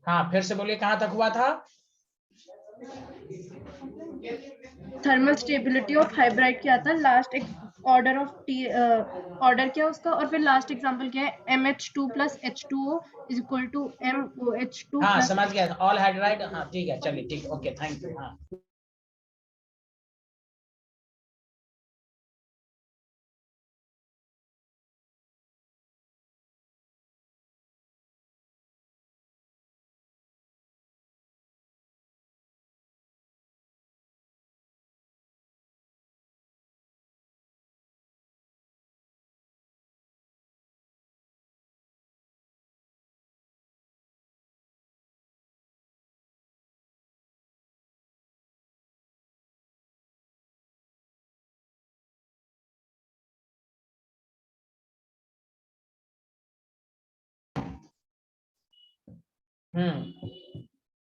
हाँ फिर से बोलिए, कहाँ तक हुआ था? थर्मल स्टेबिलिटी ऑफ हाइब्राइड क्या था, last order of tea order क्या उसका, और फिर लास्ट एग्जांपल क्या है, MH2 + H2O is equal to MOH2 हाँ + समझ गया, ऑल हाइड्राइड। हाँ ठीक है, चलिए ठीक, ओके थैंक यू। हाँ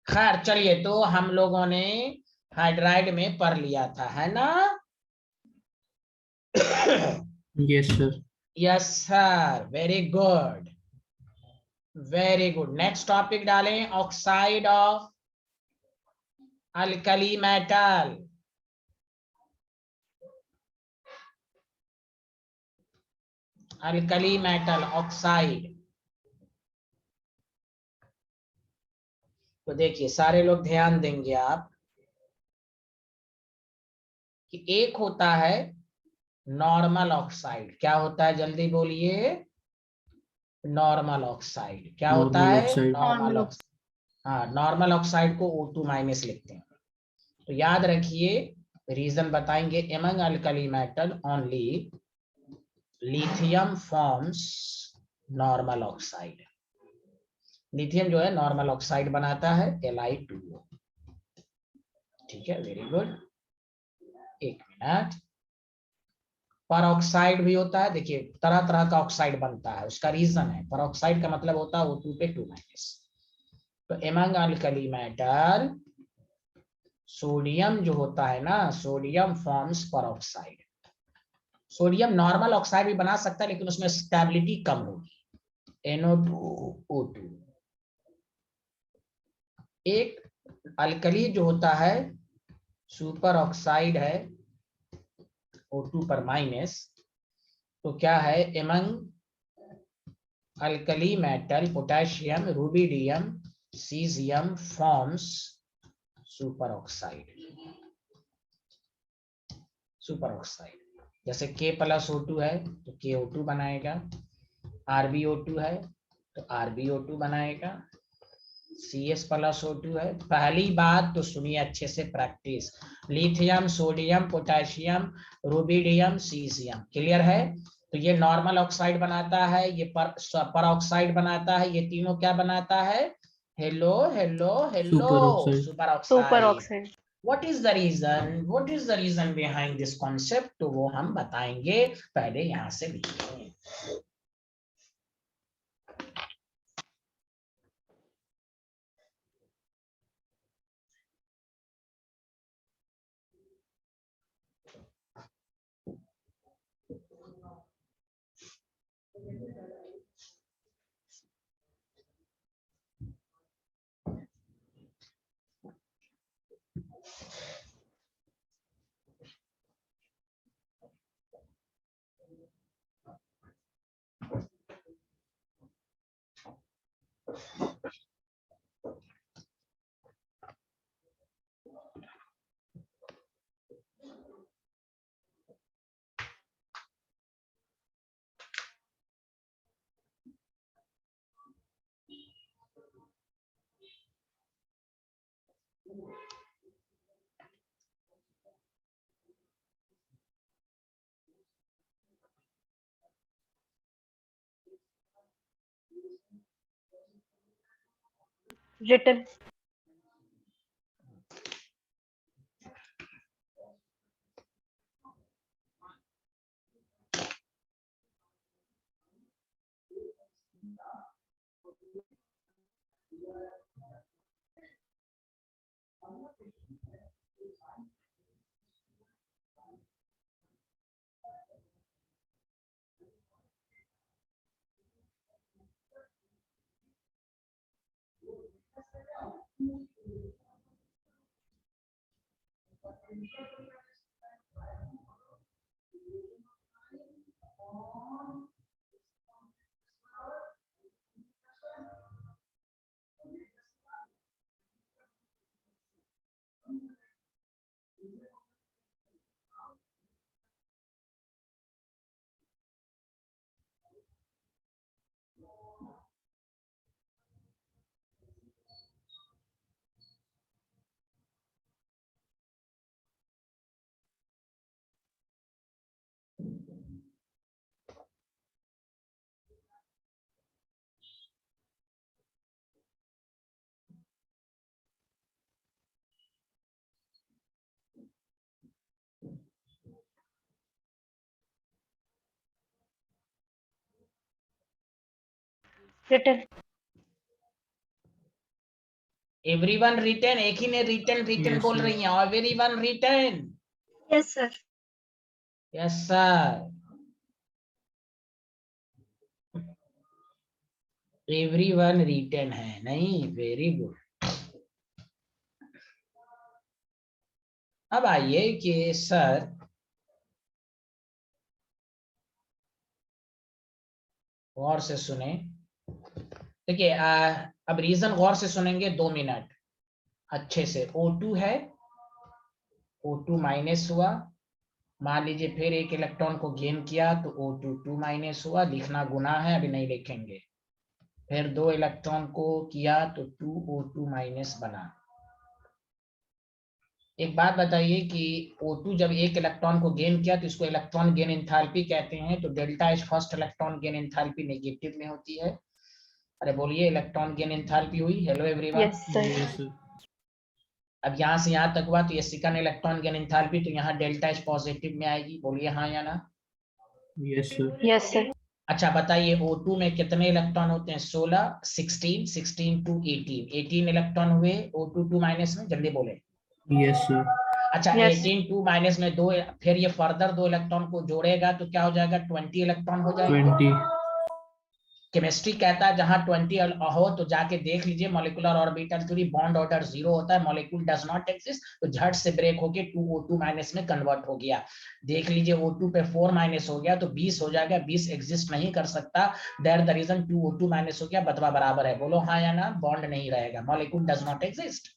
खैर चलिए, तो हम लोगों ने हाइड्राइड में पढ़ लिया था, है ना? Yes sir. Yes sir, very good, very good. Next topic डालें, oxide of alkali metal. Alkali metal oxide. तो देखिए सारे लोग ध्यान देंगे आप कि एक होता है नॉर्मल ऑक्साइड। क्या होता है, जल्दी बोलिए? नॉर्मल ऑक्साइड क्या होता नॉर्मल है? ऑक्साइड। Normal oxide. हाँ, नॉर्मल ऑक्साइड को O2- लिखते हैं। तो याद रखिए, रीजन बताएंगे। Among alkali metal only lithium forms normal oxide. Lithium जो है नॉर्मल ऑक्साइड बनाता है, Li2O। ठीक है, वेरी गुड। एक मिनट। परऑक्साइड भी होता है, देखिए तरह तरह का ऑक्साइड बनता है, उसका रीजन है। परऑक्साइड का मतलब होता है O2 पे 2-। तो एमंग अल्कली मेटल सोडियम जो होता है ना, sodium forms peroxide. Sodium normal oxide भी बना सकता है, लेकिन उसमें स्टेबिलिटी कम होगी, NO2O2। एक अल्कली जो होता है सुपर ऑक्साइड है, O2 पर माइनस। तो क्या है, among alkali metal potassium, rubidium, caesium forms super oxide. Super oxide जैसे K+O2 है तो KO2 बनाएगा, RbO2 है तो RbO2 बनाएगा, CS+O2 है। पहली बात तो सुनिए अच्छे से, practice. Lithium, sodium, potassium, rubidium, caesium, clear है? तो ये नॉर्मल ऑक्साइड बनाता है, ये पर ऑक्साइड बनाता है, ये तीनों क्या बनाता है? Hello hello hello, super oxide. Super super oxide. Oxide. What is the reason, what is the reason behind this concept? तो वो हम बताएंगे, पहले यहां से लिखिए। रिटन। written. एवरीवन रिटन, एक ही ने रिटन रिटन Yes, बोल sir. रही है। Everyone written, Yes, sir. Yes sir. Everyone written है नहीं, वेरी गुड। अब आइए कि सर गौर से सुने। देखिए अब रीजन गौर से सुनेंगे, 2 मिनट अच्छे से। O2 है, O2 माइनस हुआ, मान लीजिए फिर एक इलेक्ट्रॉन को गेन किया तो O2 2 माइनस हुआ, लिखना गुनाह है, अभी नहीं लिखेंगे। फिर 2 इलेक्ट्रॉन को किया तो 2O2 माइनस बना। एक बात बताइए कि O2 जब एक इलेक्ट्रॉन को गेन किया तो इसको इलेक्ट्रॉन गेन एंथैल्पी कहते हैं, तो delta H first electron gain enthalpy negative में होती है। अरे बोलिए, इलेक्ट्रॉन गेन एंथैल्पी हुई। Hello everyone. Yes, sir. Yes, sir. अब यहाँ से यहाँ तक हुआ तो ये सेकंड इलेक्ट्रॉन गेन एंथैल्पी, तो यहाँ डेल्टा एच पॉजिटिव में आएगी। बोलिए हाँ या ना। Yes, sir. Yes, sir. अच्छा बताइए, O2 में कितने इलेक्ट्रॉन होते हैं? 16, 16, 16 to 18, 18 इलेक्ट्रॉन हुए O2 2 माइनस में, जल्दी बोले। Yes, sir. अच्छा Yes. 18 2 माइनस में 2, फिर ये फर्दर 2 इलेक्ट्रॉन को जोड़ेगा तो क्या हो जाएगा? 20 इलेक्ट्रॉन हो जाएगा। 20. केमिस्ट्री कहता है जहां 20 हो तो जाके देख लीजिए molecular orbital theory, bond order 0 होता है, मॉलिक्यूल डज नॉट एग्जिस्ट, तो झट से ब्रेक होके 2O2 माइनस में कन्वर्ट हो गया। देख लीजिए O2 पे 4 माइनस हो गया तो 20 हो जाएगा, 20 एग्जिस्ट नहीं कर सकता, that the reason 2O2 minus हो गया, बदवा बराबर है। बोलो हाँ या ना, बॉन्ड नहीं रहेगा, molecule does not exist.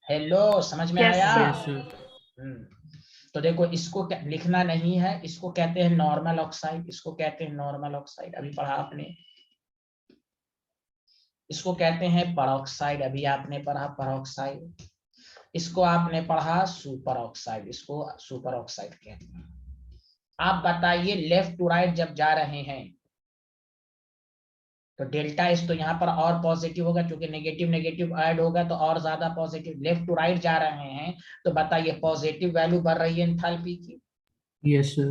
Hello, समझ में Yes, आया? sir. Yes, sir. तो देखो इसको लिखना नहीं है, इसको कहते हैं नॉर्मल ऑक्साइड, इसको कहते हैं नॉर्मल ऑक्साइड, अभी पढ़ा आपने। इसको कहते हैं परऑक्साइड, अभी आपने पढ़ा परऑक्साइड। इसको आपने पढ़ा सुपर ऑक्साइड, इसको सुपर ऑक्साइड कहते हैं। आप बताइए, लेफ्ट टू राइट जब जा रहे हैं तो डेल्टा एस तो यहाँ पर और पॉजिटिव होगा, क्योंकि नेगेटिव नेगेटिव ऐड होगा तो और ज्यादा पॉजिटिव। लेफ्ट टू राइट जा रहे हैं तो बताइए पॉजिटिव वैल्यू बढ़ रही है एंथैल्पी की, Yes, sir.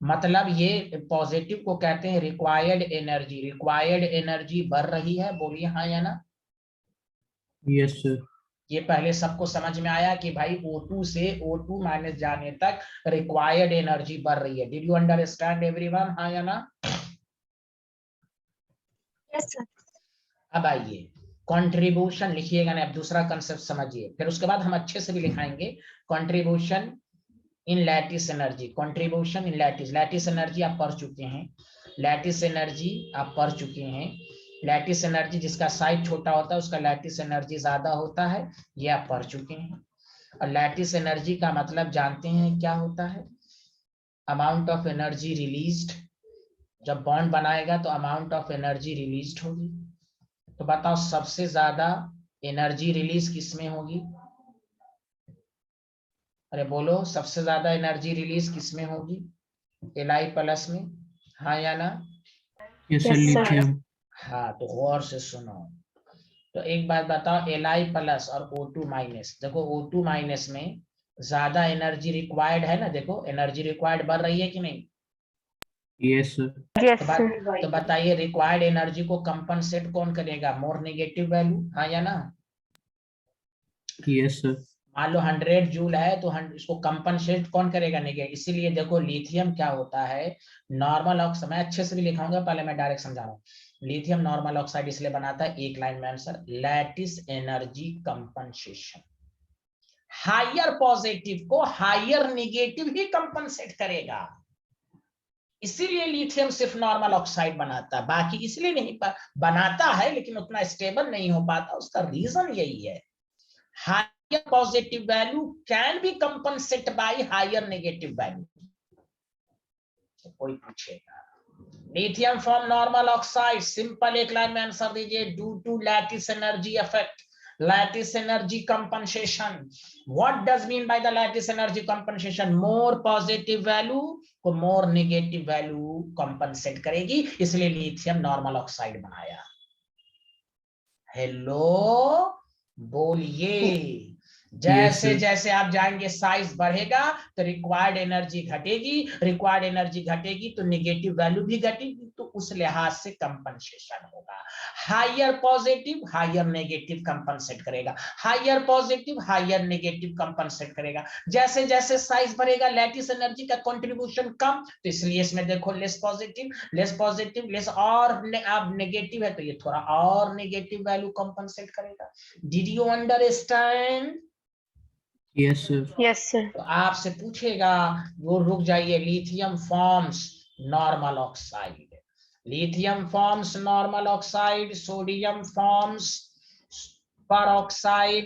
मतलब ये पॉजिटिव को कहते हैं रिक्वायर्ड एनर्जी, रिक्वायर्ड एनर्जी बढ़ रही है। बोलिए हाँ या ना। Yes, sir. ये पहले सबको समझ में आया कि भाई O2 से O2 माइनस जाने तक रिक्वायर्ड एनर्जी बढ़ रही है। डिड यू अंडरस्टैंड एवरीवन, हाँ या ना? Yes, sir. अब आइए कंट्रीब्यूशन लिखिएगा ना, अब दूसरा कंसेप्ट समझिए, फिर उसके बाद हम अच्छे से भी लिखाएंगे। Contribution in lattice energy, contribution in lattice, lattice energy आप पढ़ चुके हैं, लैटिस एनर्जी आप पढ़ चुके हैं। लैटिस एनर्जी जिसका साइज छोटा होता है उसका लैटिस एनर्जी ज्यादा होता है, ये आप पढ़ चुके हैं। और लैटिस एनर्जी का मतलब जानते हैं क्या होता है? अमाउंट ऑफ एनर्जी रिलीज्ड, जब बॉन्ड बनाएगा तो अमाउंट ऑफ एनर्जी रिलीज्ड होगी। तो बताओ सबसे ज्यादा एनर्जी रिलीज किसमें होगी? अरे बोलो, सबसे ज्यादा एनर्जी रिलीज किसमें होगी? Li+ में, हाँ या ना? Yes, sir. Yes, sir. Lithium. हाँ, तो गौर से सुनो। तो एक बात बताओ, Li+ और O2 माइनस, देखो O2 माइनस में ज्यादा एनर्जी रिक्वायर्ड है ना, देखो एनर्जी रिक्वायर्ड बढ़ रही है कि नहीं? Yes, sir. Yes, तो sir. बताइए रिक्वायर्ड एनर्जी को कंपनसेट कौन करेगा? मोर नेगेटिव वैल्यू, हाँ या ना? Yes, sir. मान लो 100 जूल है तो इसको कंपनसेट कौन करेगा? नेगेटिव। इसीलिए देखो लिथियम क्या होता है, नॉर्मल ऑक्साइड, मैं अच्छे से भी लिखाऊंगा, पहले मैं डायरेक्ट समझा रहा हूँ। लिथियम नॉर्मल ऑक्साइड इसलिए बनाता है, एक लाइन में answer, lattice energy compensation, higher positive को हायर निगेटिव ही कंपनसेट करेगा। इसीलिए लिथियम सिर्फ नॉर्मल ऑक्साइड बनाता है, बाकी इसलिए नहीं बनाता है, लेकिन उतना स्टेबल नहीं हो पाता। उसका रीजन यही है, higher positive value can be compensate by higher negative value. तो कोई पूछेगा lithium from normal oxide, simple एक लाइन में आंसर दीजिए, due to lattice energy effect, lattice energy compensation. What does mean by the lattice energy compensation? More positive value को more negative value compensate करेगी, इसलिए lithium normal oxide बनाया। Hello बोलिए। जैसे Yes, जैसे आप जाएंगे साइज बढ़ेगा तो रिक्वायर्ड एनर्जी घटेगी, रिक्वायर्ड एनर्जी घटेगी तो निगेटिव वैल्यू भी घटेगी, तो उस लिहाज से कंपनसेशन होगा। Higher positive higher negative compensate करेगा, higher positive higher negative compensate करेगा। जैसे जैसे साइज बढ़ेगा लैटिस एनर्जी का कंट्रीब्यूशन कम, तो इसलिए इसमें देखो लेस पॉजिटिव लेस, और अब नेगेटिव है तो ये थोड़ा और नेगेटिव वैल्यू कंपनसेट करेगा। Did you understand? yes, sir. Yes, sir. तो आपसे पूछेगा, वो रुक जाइए, lithium forms normal oxide, lithium forms normal oxide, sodium forms peroxide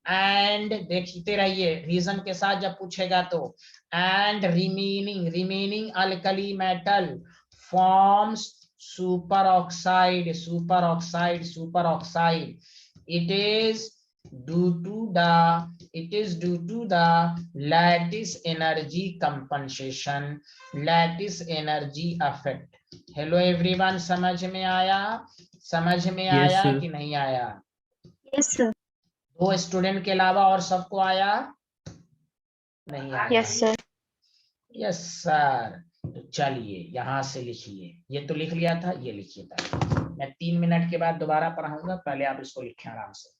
and देखते रहिए रीजन के साथ जब पूछेगा तो, and remaining alkali metal forms super oxide. It is due to the lattice energy compensation, lattice energy effect. Hello everyone, समझ में आया Yes, sir. कि नहीं आया? Yes, sir. दो स्टूडेंट के अलावा और सबको आया? नहीं आया? Yes, sir. Yes sir. तो चलिए यहां से लिखिए, ये तो लिख लिया था, ये लिखिए था। मैं 3 मिनट के बाद दोबारा पढ़ाऊंगा, पहले आप इसको लिखें आराम से।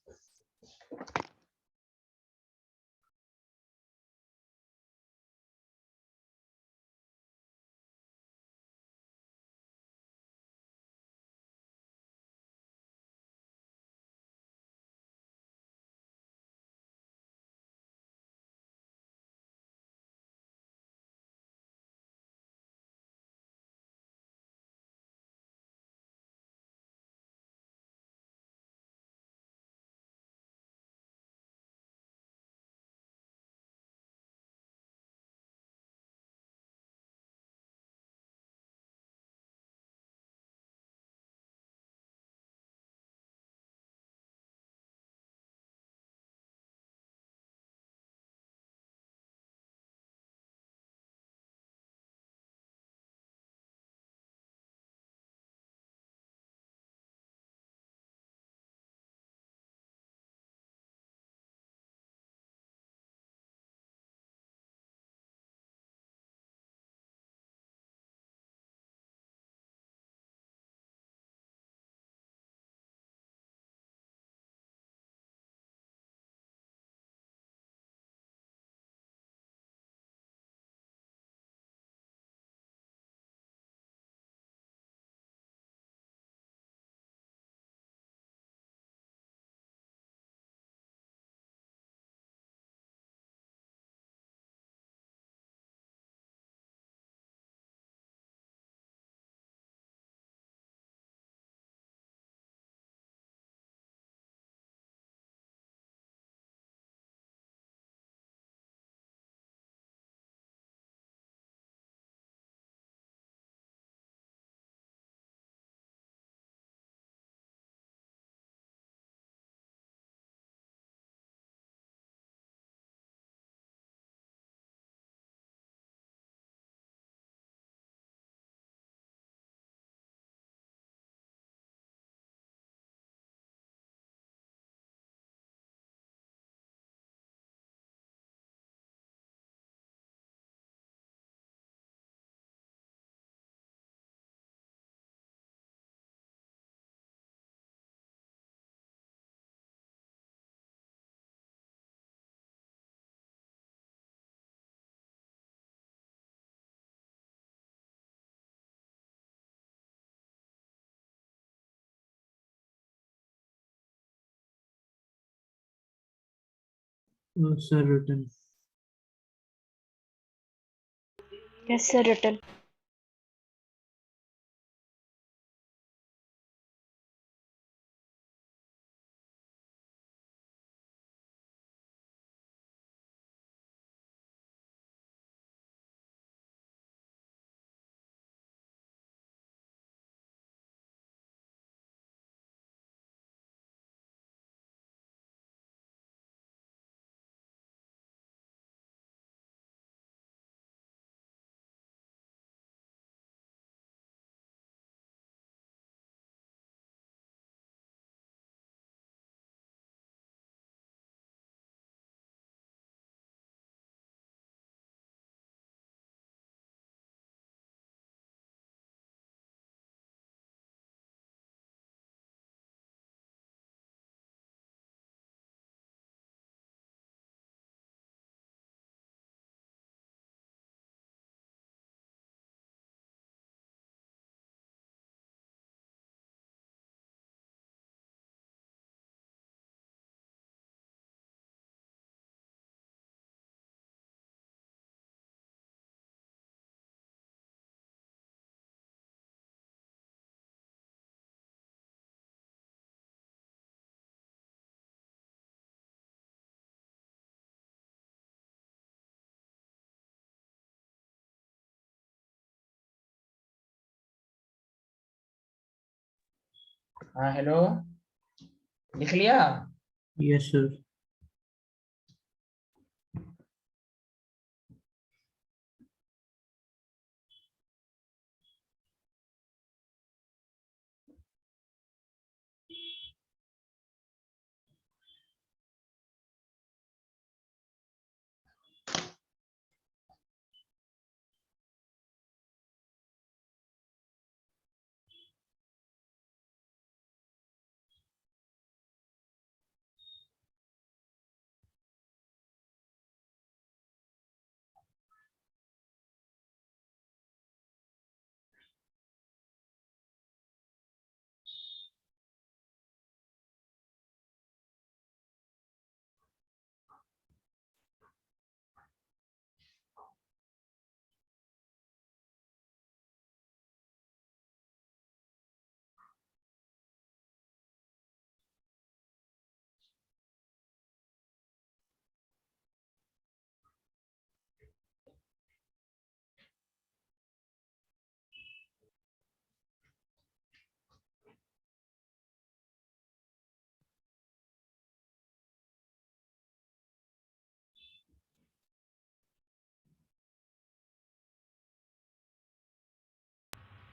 Sir, written. Yes, sir. Written. हाँ हेलो, लिख लिया? Yes, sir.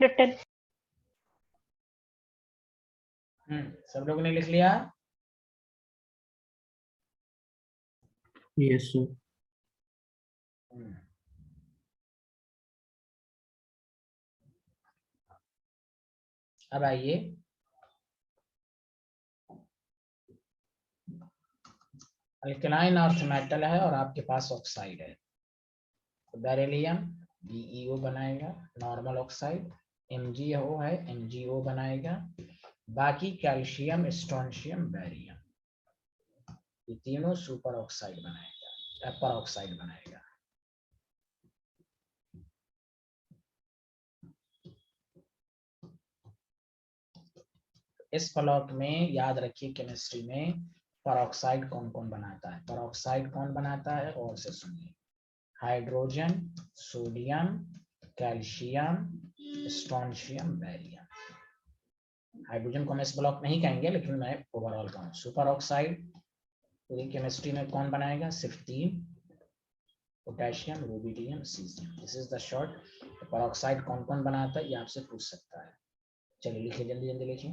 Written. सब लोगों ने लिख लिया? Yes, sir. हम्म, अब आइए, अल्कलाइन अर्थ मेटल है और आपके पास ऑक्साइड है। बेरिलियम BeO बनाएगा, नॉर्मल ऑक्साइड। MgO है, MgO बनाएगा। बाकी कैल्शियम, स्ट्रोंशियम, बेरियम, ये तीनों सुपर ऑक्साइड बनाएगा, पर ऑक्साइड बनाएगा। इस ब्लॉक में याद रखिए, केमिस्ट्री में परऑक्साइड कौन कौन बनाता है। परऑक्साइड कौन बनाता है और से सुनिए, hydrogen, sodium, calcium, strontium, barium. Hydrogen को हम इस ब्लॉक नहीं कहेंगे, लेकिन मैं ओवरऑल कहूँ। सुपर ऑक्साइड पूरी केमिस्ट्री में कौन बनाएगा? सिर्फ तीन, potassium, rubidium, caesium. This is the short. Peroxide कौन कौन बनाता है ये आपसे पूछ सकता है। चलिए लिखिए, जल्दी जल्दी लिखिए।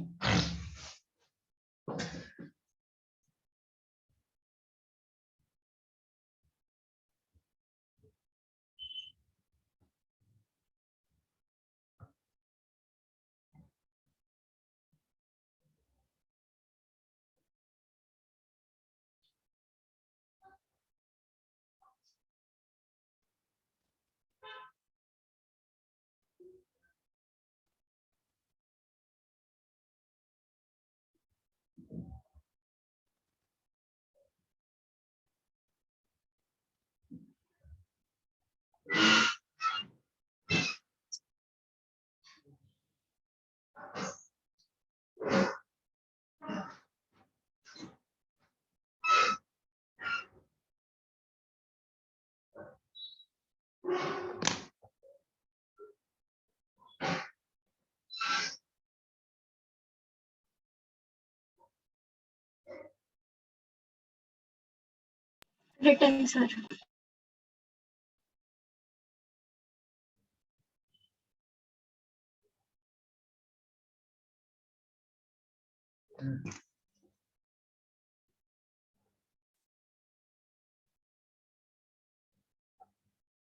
Written, sir.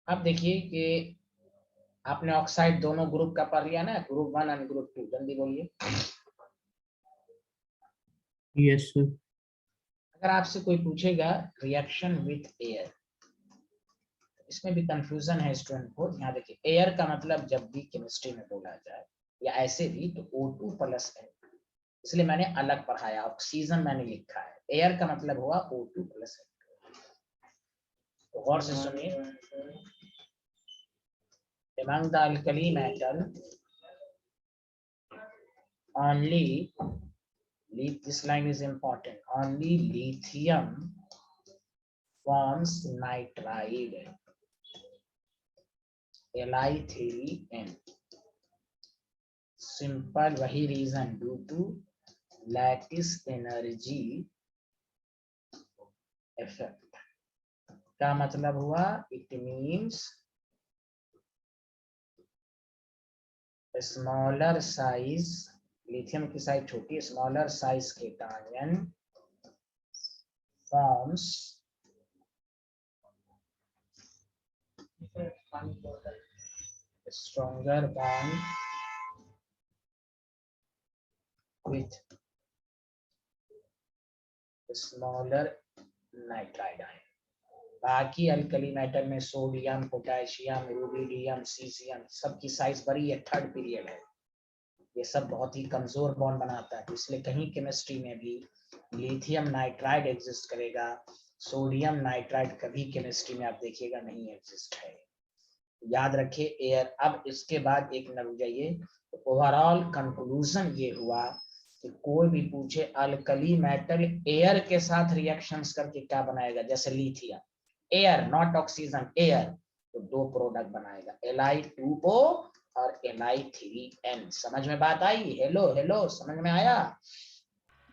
अब देखिए कि आपने ऑक्साइड दोनों ग्रुप का पढ़ लिया ना, ग्रुप 1 और ग्रुप 2, जल्दी बोलिए। Yes, sir. अगर आपसे कोई पूछेगा रिएक्शन विथ एयर, इसमें भी कंफ्यूजन है स्टूडेंट को। यहाँ देखिए, एयर का मतलब जब भी केमिस्ट्री में बोला जाए या ऐसे भी तो O2 प्लस है, इसलिए मैंने अलग पढ़ाया, ऑक्सीजन मैंने लिखा है, एयर का मतलब हुआ O2 प्लस है। तो गौर से सुनिए, among the alkali metal only, this line is important, only lithium forms nitride, Li3n, simple वही reason, due to lattice energy effect. का मतलब हुआ, it means smaller size, lithium की साइज छोटी, smaller size cation forms stronger bond with smaller nitride ion। बाकी alkali metal में sodium, potassium, rubidium, caesium सबकी size बड़ी है, थर्ड पीरियड है, ये सब बहुत ही कमजोर बॉन्ड बनाता है। तो इसलिए कहीं केमिस्ट्री में भी लिथियम नाइट्राइड एग्जिस्ट करेगा, सोडियम नाइट्राइड कभी केमिस्ट्री में आप देखिएगा नहीं एग्जिस्ट है। याद रखिए एयर। अब इसके बाद एक नंबर जाइए, तो ओवरऑल कंक्लूजन ये हुआ कि कोई भी पूछे अल्कली मेटल एयर के साथ रिएक्शंस करके क्या बनाएगा, जैसे lithium, air not oxygen, air, तो दो प्रोडक्ट बनाएगा, Li2O और Li3n। समझ में बात आई? हेलो हेलो, समझ में आया?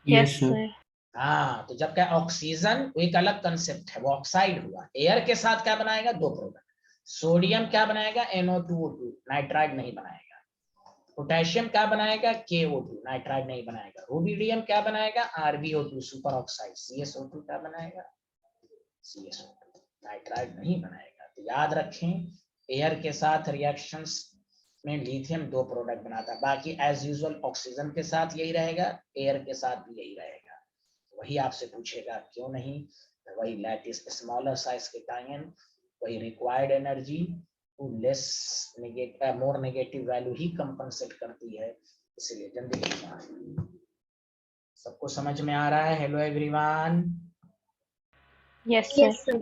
Yes, sir. sir. हाँ, तो जब क्या ऑक्सीजन वो एक अलग कंसेप्ट है, वो ऑक्साइड हुआ, एयर के साथ क्या बनाएगा, दो प्रोडक्ट। सोडियम क्या बनाएगा, NO2O2, नाइट्राइड नहीं बनाएगा। पोटेशियम क्या बनाएगा, KO2, नाइट्राइड नहीं बनाएगा। रुबिडियम क्या बनाएगा, RbO2, सुपर ऑक्साइड। CSO2 क्या बनाएगा, CSO2, नाइट्राइड नहीं बनाएगा। तो याद रखें, एयर के साथ रिएक्शंस में लिथियम दो प्रोडक्ट बनाता है, बाकी एज यूजुअल ऑक्सीजन के साथ यही रहेगा, एयर के साथ भी यही रहेगा। वही आपसे पूछेगा क्यों नहीं, तो वही लैटिस स्मॉलर साइज के टाइम, वही required energy less more negative value ही कंपनसेट करती है, इसलिए जल्दी लिखना है। सबको समझ में आ रहा है? Hello everyone. Yes, sir. Yes, sir.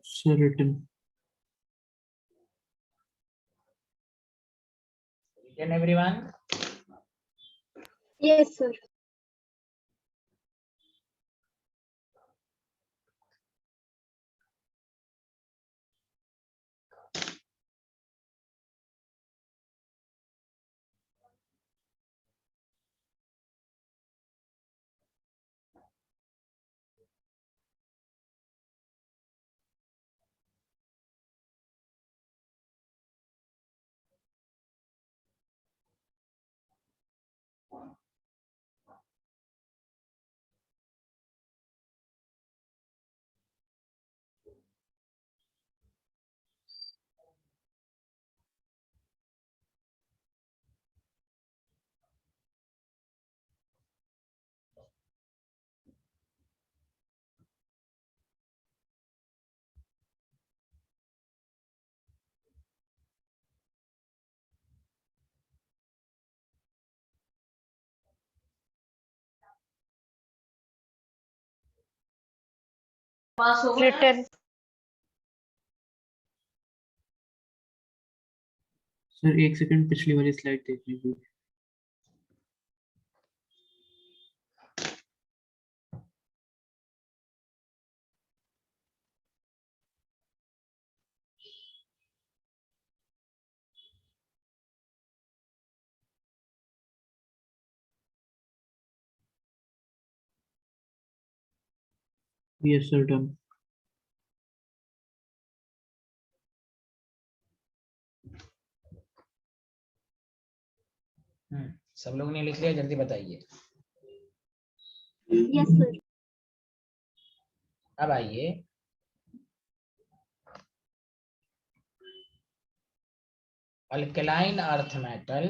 Sir, written. Written everyone? Yes, sir. Written. Sir एक सेकंड पिछली वाली स्लाइड देख लीजिए. Yes sir done. सब लोग ने लिख लिया, जल्दी बताइए. Yes sir. अब आइए, अल्कलाइन अर्थ मेटल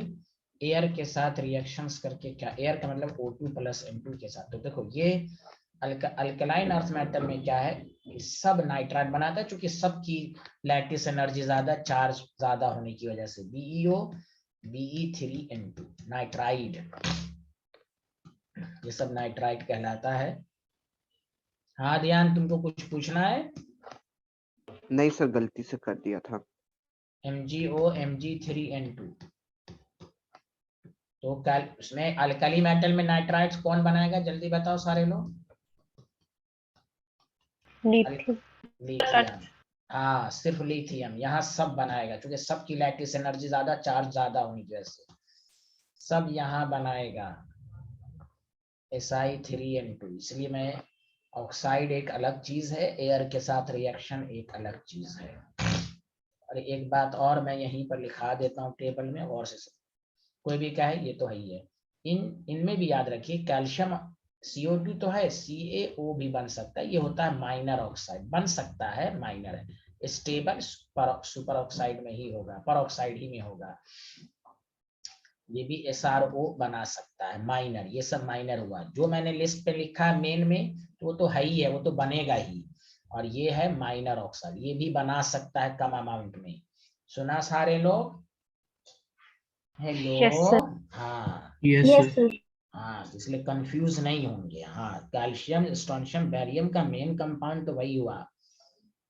एयर के साथ रिएक्शंस करके क्या, एयर का मतलब O2 प्लस N2 के साथ. तो देखो ये अल्कलाइन अर्थ मेटल में क्या है कि सब नाइट्राइड बनाता है, क्योंकि सबकी लैटिस एनर्जी ज्यादा, चार्ज ज्यादा होने की वजह से. BeO Be3N2 नाइट्राइड, ये सब नाइट्राइड कहलाता है. हाँ ध्यान, तुमको कुछ पूछना है? नहीं सर, गलती से कर दिया था. MgO Mg3N2. तो कल उसमें अल्कली मेटल में नाइट्राइड्स कौन बनाएगा, जल्दी बताओ सारे लोग. Lithium. लिथियम. हाँ सिर्फ लिथियम, यहाँ सब बनाएगा, क्योंकि सबकी लैटिस एनर्जी ज्यादा, चार्ज ज्यादा होने की वजह से सब यहाँ बनाएगा Si3N2. इसलिए मैं, ऑक्साइड एक अलग चीज है, एयर के साथ रिएक्शन एक अलग चीज है. और एक बात और मैं यहीं पर लिखा देता हूँ टेबल में, और से कोई भी कहे ये तो है ही है. इनमें भी याद रखिए, कैल्शियम CO2 तो है, CaO भी बन सकता है, ये होता है माइनर ऑक्साइड, बन सकता है, माइनर है. स्टेबल सुपर ऑक्साइड में ही होगा, पर ऑक्साइड ही में होगा. ये भी SRO बना सकता है, माइनर. ये सब माइनर हुआ, जो मैंने लिस्ट पे लिखा है मेन में, तो वो तो है ही है, वो तो बनेगा ही. और ये है माइनर ऑक्साइड, ये भी बना सकता है कम अमाउंट में. सुना सारे लोग? हेलो. Yes, sir. हाँ यस यस सर. सर. हाँ, इसलिए कंफ्यूज नहीं होंगे. हाँ, कैल्शियम स्ट्रोंशियम बैरियम का मेन कंपाउंड तो वही हुआ,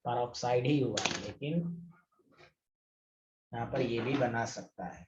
पर ऑक्साइड ही हुआ, लेकिन यहाँ पर ये भी बना सकता है.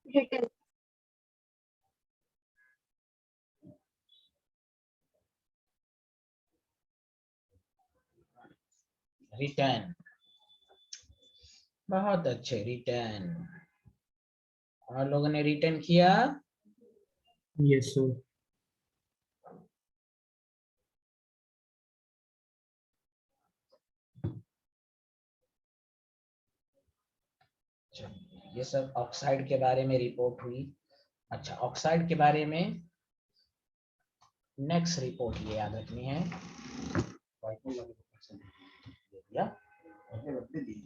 रिटर्न. रिटर्न, बहुत अच्छे, रिटर्न. और लोगों ने रिटर्न किया? Yes sir. ये सब ऑक्साइड के बारे में रिपोर्ट हुई. अच्छा, ऑक्साइड के बारे में नेक्स्ट रिपोर्ट ये याद रखनी है.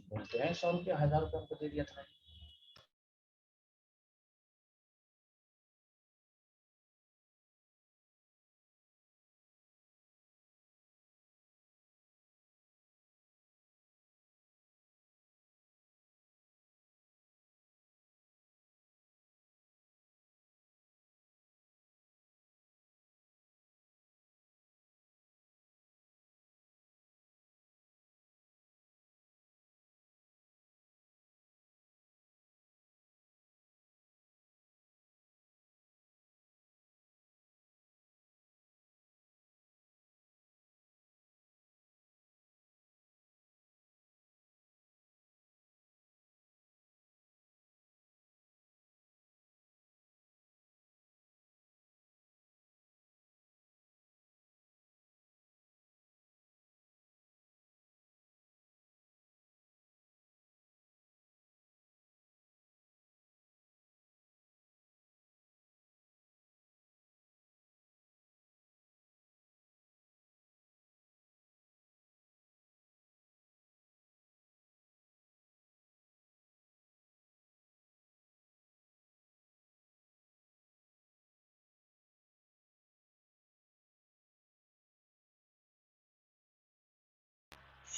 बोलते हैं 100 रुपया, 1000 रुपया हमको दे दिया था.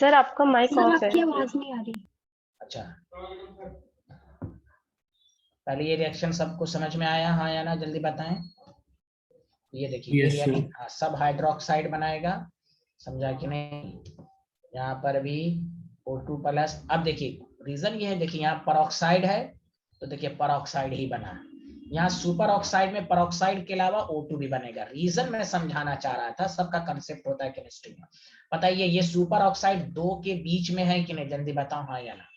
सर आपका माइक सर ऑफ है। आपकी आवाज नहीं आ रही। अच्छा, पहले ये रिएक्शन सबको समझ में आया, हाँ या ना, जल्दी बताएं। ये देखिए ये Yes, sir. रिएक्शन, हाँ, सब हाइड्रोक्साइड बनाएगा, समझा कि नहीं। यहाँ पर भी O2 प्लस। अब देखिए रीजन ये है, देखिए यहाँ परऑक्साइड है तो देखिए परऑक्साइड ही बना, यहाँ सुपर ऑक्साइड में परऑक्साइड के अलावा O2 भी बनेगा। रीजन मैं समझाना चाह रहा था, सबका कंसेप्ट होता है केमिस्ट्री में। बताइए ये सुपर ऑक्साइड दो के बीच में है कि नहीं, जल्दी बताओ हाँ या ना।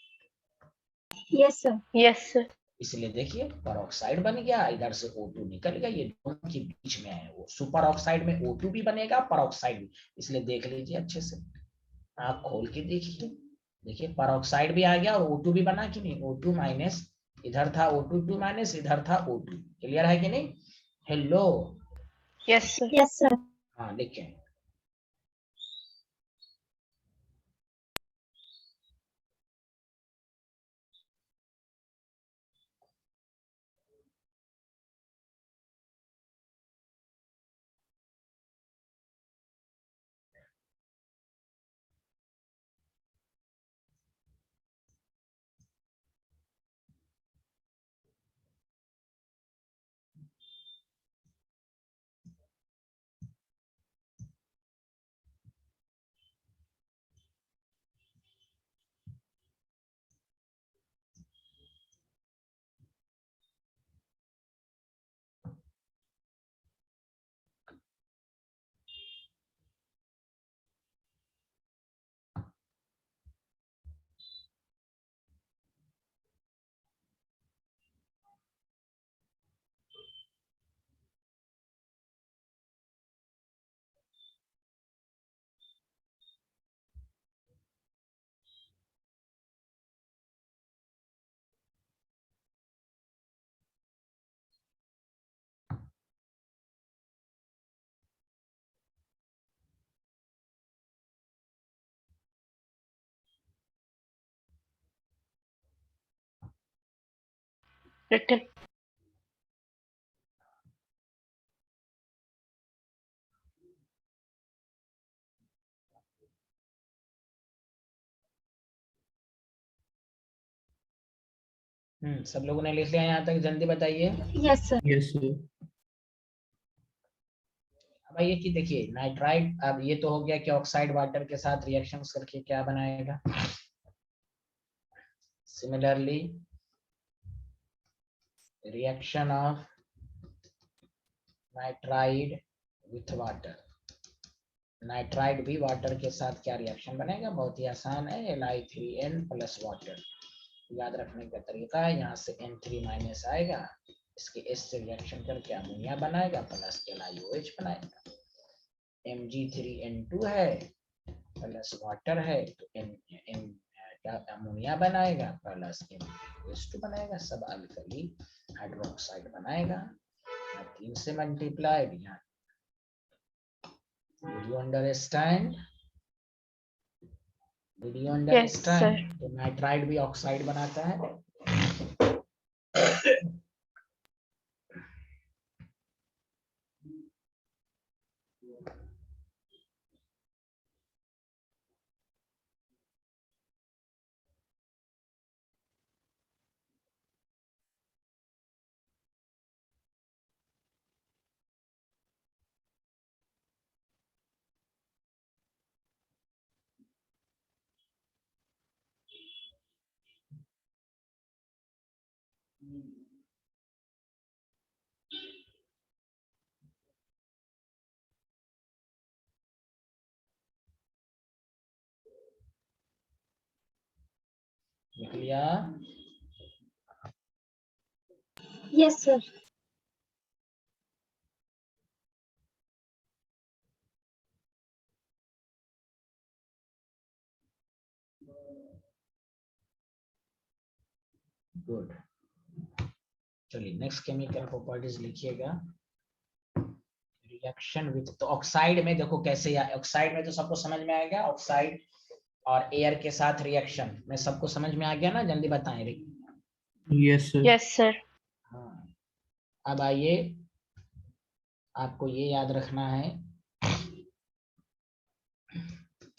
Yes sir. Yes sir. इसलिए देखिए परऑक्साइड बन गया, इधर से O2 निकल गया, ये दोनों के बीच में है। वो सुपर ऑक्साइड में O2 भी बनेगा, परऑक्साइड भी। इसलिए देख लीजिए अच्छे से, आप खोल के देखिए, देखिए परऑक्साइड भी आ गया और O2 भी बना कि नहीं। O2 माइनस, इधर था O2 माइनस, इधर था O2। क्लियर है कि नहीं? Hello, yes sir. Yes sir. हाँ लिखें। रिटन। सब लोगों ने लिख लिया यहाँ तक, जल्दी बताइए। Yes sir. Yes, sir. अब ये कि देखिए नाइट्राइड, अब ये तो हो गया कि ऑक्साइड वाटर के साथ रिएक्शन करके क्या बनाएगा। Similarly reaction of nitride with water, nitride भी वाटर के साथ क्या रिएक्शन बनेगा, बहुत ही आसान है, Li3n प्लस वाटर। याद रखने का तरीका है, यहाँ से N3 माइनस आएगा, इसके S से रिएक्शन करके अमोनिया बनाएगा प्लस LiOH बनाएगा। Mg3n2 है प्लस वाटर है तो क्या अमोनिया बनाएगा प्लस NH2 बनाएगा, सब अल्कली हाइड्रोक्साइड बनाएगा। 3 से मल्टीप्लाइड, यहाँ Did you understand? Did you understand? तो नाइट्राइड भी ऑक्साइड बनाता है। लिख लिया? Yes sir. गुड। चलिए नेक्स्ट केमिकल प्रॉपर्टीज लिखिएगा। रिएक्शन विथ, तो ऑक्साइड में देखो कैसे, ऑक्साइड में तो सबको समझ में आएगा, ऑक्साइड और एयर के साथ रिएक्शन में सबको समझ में आ गया ना, जल्दी बताएं। Yes, sir. Yes sir. हाँ, अब आइए आपको ये याद रखना है,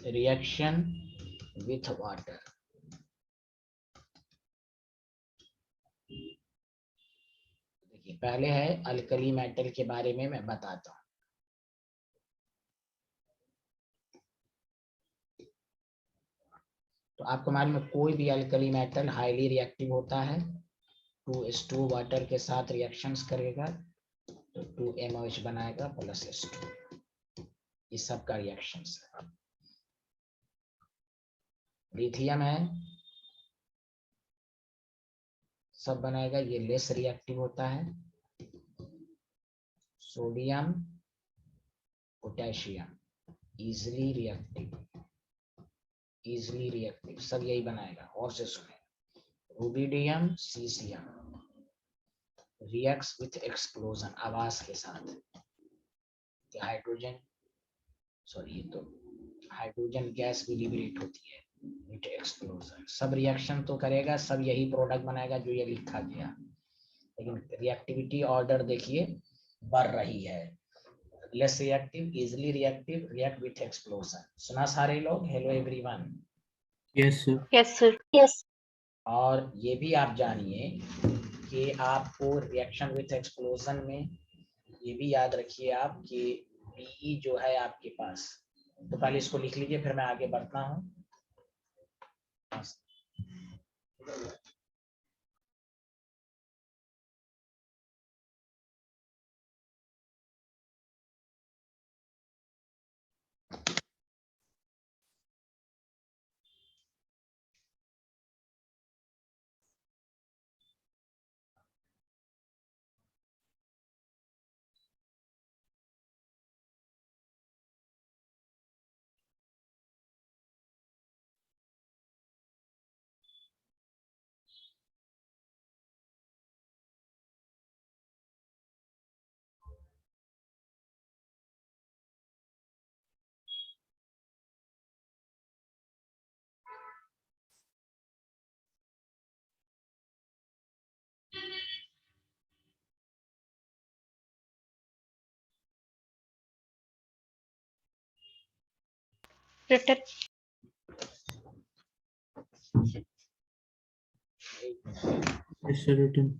रिएक्शन विथ वाटर। देखिए पहले है अल्कली मेटल के बारे में मैं बताता हूँ। तो आपको मालूम है कोई भी अल्कली मेटल हाईली रिएक्टिव होता है, 2s2 वाटर के साथ रिएक्शंस करेगा तो 2MOH बनाएगा प्लस S2, ये सब का रिएक्शंस है। लिथियम है, सब बनाएगा, ये लेस रिएक्टिव होता है। सोडियम पोटेशियम इजिली रिएक्टिव, सब यही बनाएगा। और से सुने, rubidium caesium reacts with explosion, आवाज के साथ। हाइड्रोजन हाइड्रोजन गैस भी लिबरेट होती है विथ एक्सप्लोजन। सब रिएक्शन तो करेगा, सब यही प्रोडक्ट बनाएगा जो ये लिखा गया, लेकिन रिएक्टिविटी ऑर्डर देखिए बढ़ रही है। Less reactive, easily reactive, react with explosion. सुना सारे लोग? Hello everyone. Yes, sir. Yes, sir. Yes. और ये भी आप जानिए कि आपको रिएक्शन विथ एक्सप्लोजन में ये भी याद रखिए आप कि Be जो है आपके पास, तो पहले इसको लिख लीजिए फिर मैं आगे बढ़ता हूँ। Written. Yes, sir. Written.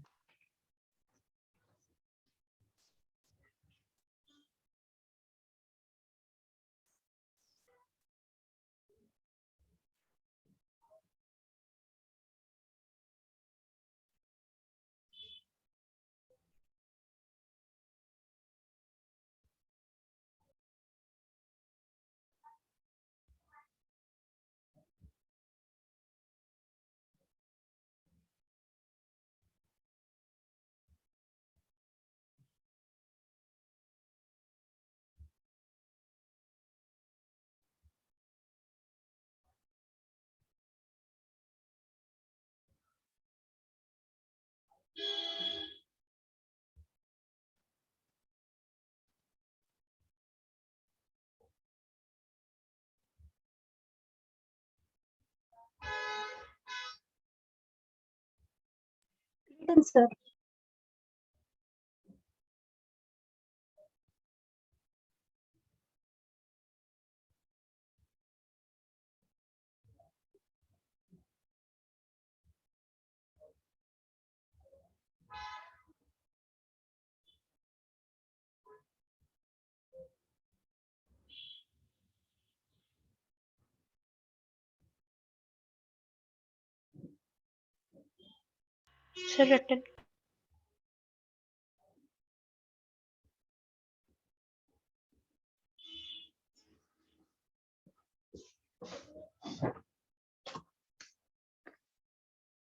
Written, sir. Sir, written.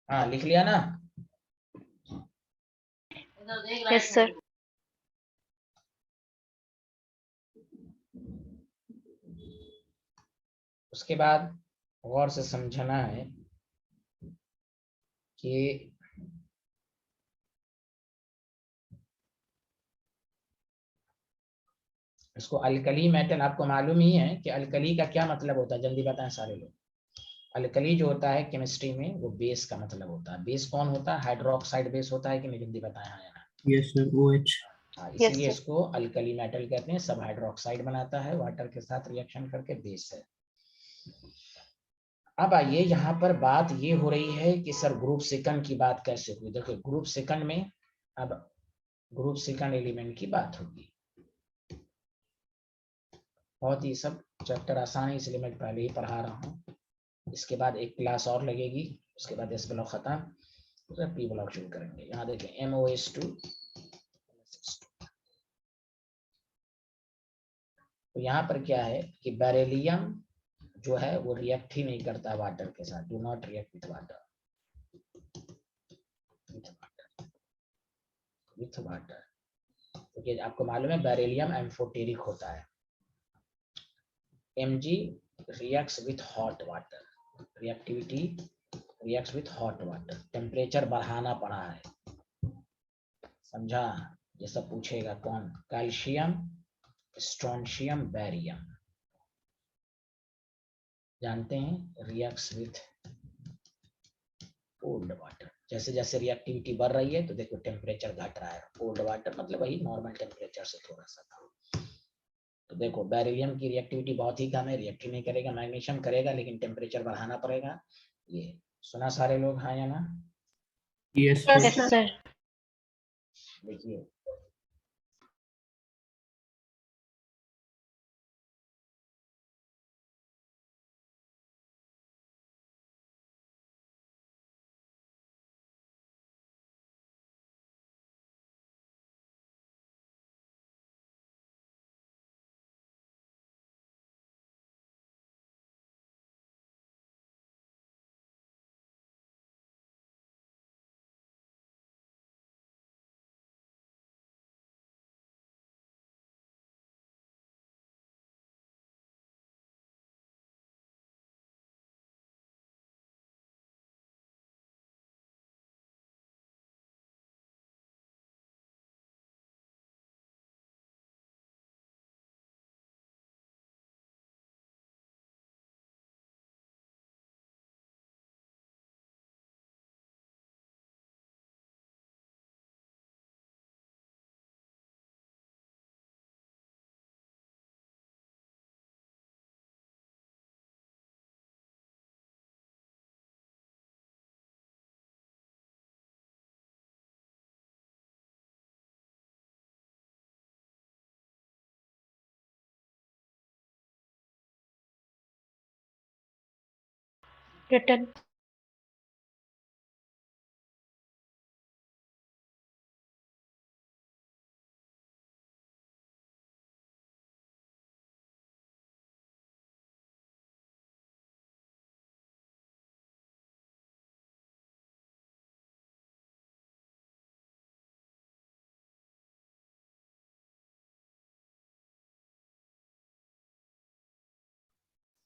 हाँ लिख लिया ना? Yes, sir. उसके बाद गौर से समझना है कि इसको अल्कली मेटल, आपको मालूम ही है कि अल्कली का क्या मतलब होता है, जल्दी बताएं सारे लोग। अल्कली जो होता है केमिस्ट्री में वो बेस का मतलब होता है। बेस कौन होता है? हाइड्रोक्साइड बेस होता है कि नहीं, जल्दी बताएं हाँ या ना। Yes, sir. OH. हाँ, Yes, इसीलिए sir. इसको अल्कली मेटल कहते हैं। सब हाइड्रोक्साइड बनाता है वाटर के साथ रिएक्शन करके, बेस है। अब आइए यहाँ पर बात ये हो रही है कि सर ग्रुप सेकंड की बात कैसे हुई। देखो ग्रुप सेकंड में अब ग्रुप सेकंड एलिमेंट की बात होगी। बहुत ही सब चैप्टर आसान है, इसलिए मैं पहले ही पढ़ा रहा हूँ। इसके बाद एक क्लास और लगेगी, उसके बाद एस ब्लॉक खत्म, तो पी ब्लॉक शुरू करेंगे। यहाँ देखें MOS2, तो यहाँ पर क्या है कि बेरिलियम जो है वो रिएक्ट ही नहीं करता वाटर के साथ, do not react with water, with water, क्योंकि आपको मालूम है बेरिलियम एम्फोटेरिक होता है। Mg reacts with hot water, reactivity reacts with hot water, temperature बढ़ाना पड़ा है, समझा। ये सब पूछेगा कौन, कैल्शियम, स्ट्रोंशियम, बेरियम, जानते हैं, रिएक्ट्स विथ कोल्ड वाटर। जैसे जैसे रिएक्टिविटी बढ़ रही है तो देखो टेम्परेचर घट रहा है। कोल्ड वाटर मतलब वही नॉर्मल टेम्परेचर से थोड़ा सा कम। तो देखो बेरिलियम की रिएक्टिविटी बहुत ही कम है, रिएक्ट ही नहीं करेगा। मैग्नीशियम करेगा लेकिन टेम्परेचर बढ़ाना पड़ेगा। ये सुना सारे लोग, हाँ या ना? Yes, Yes, sir. Yes, sir. sir. देखिए Written.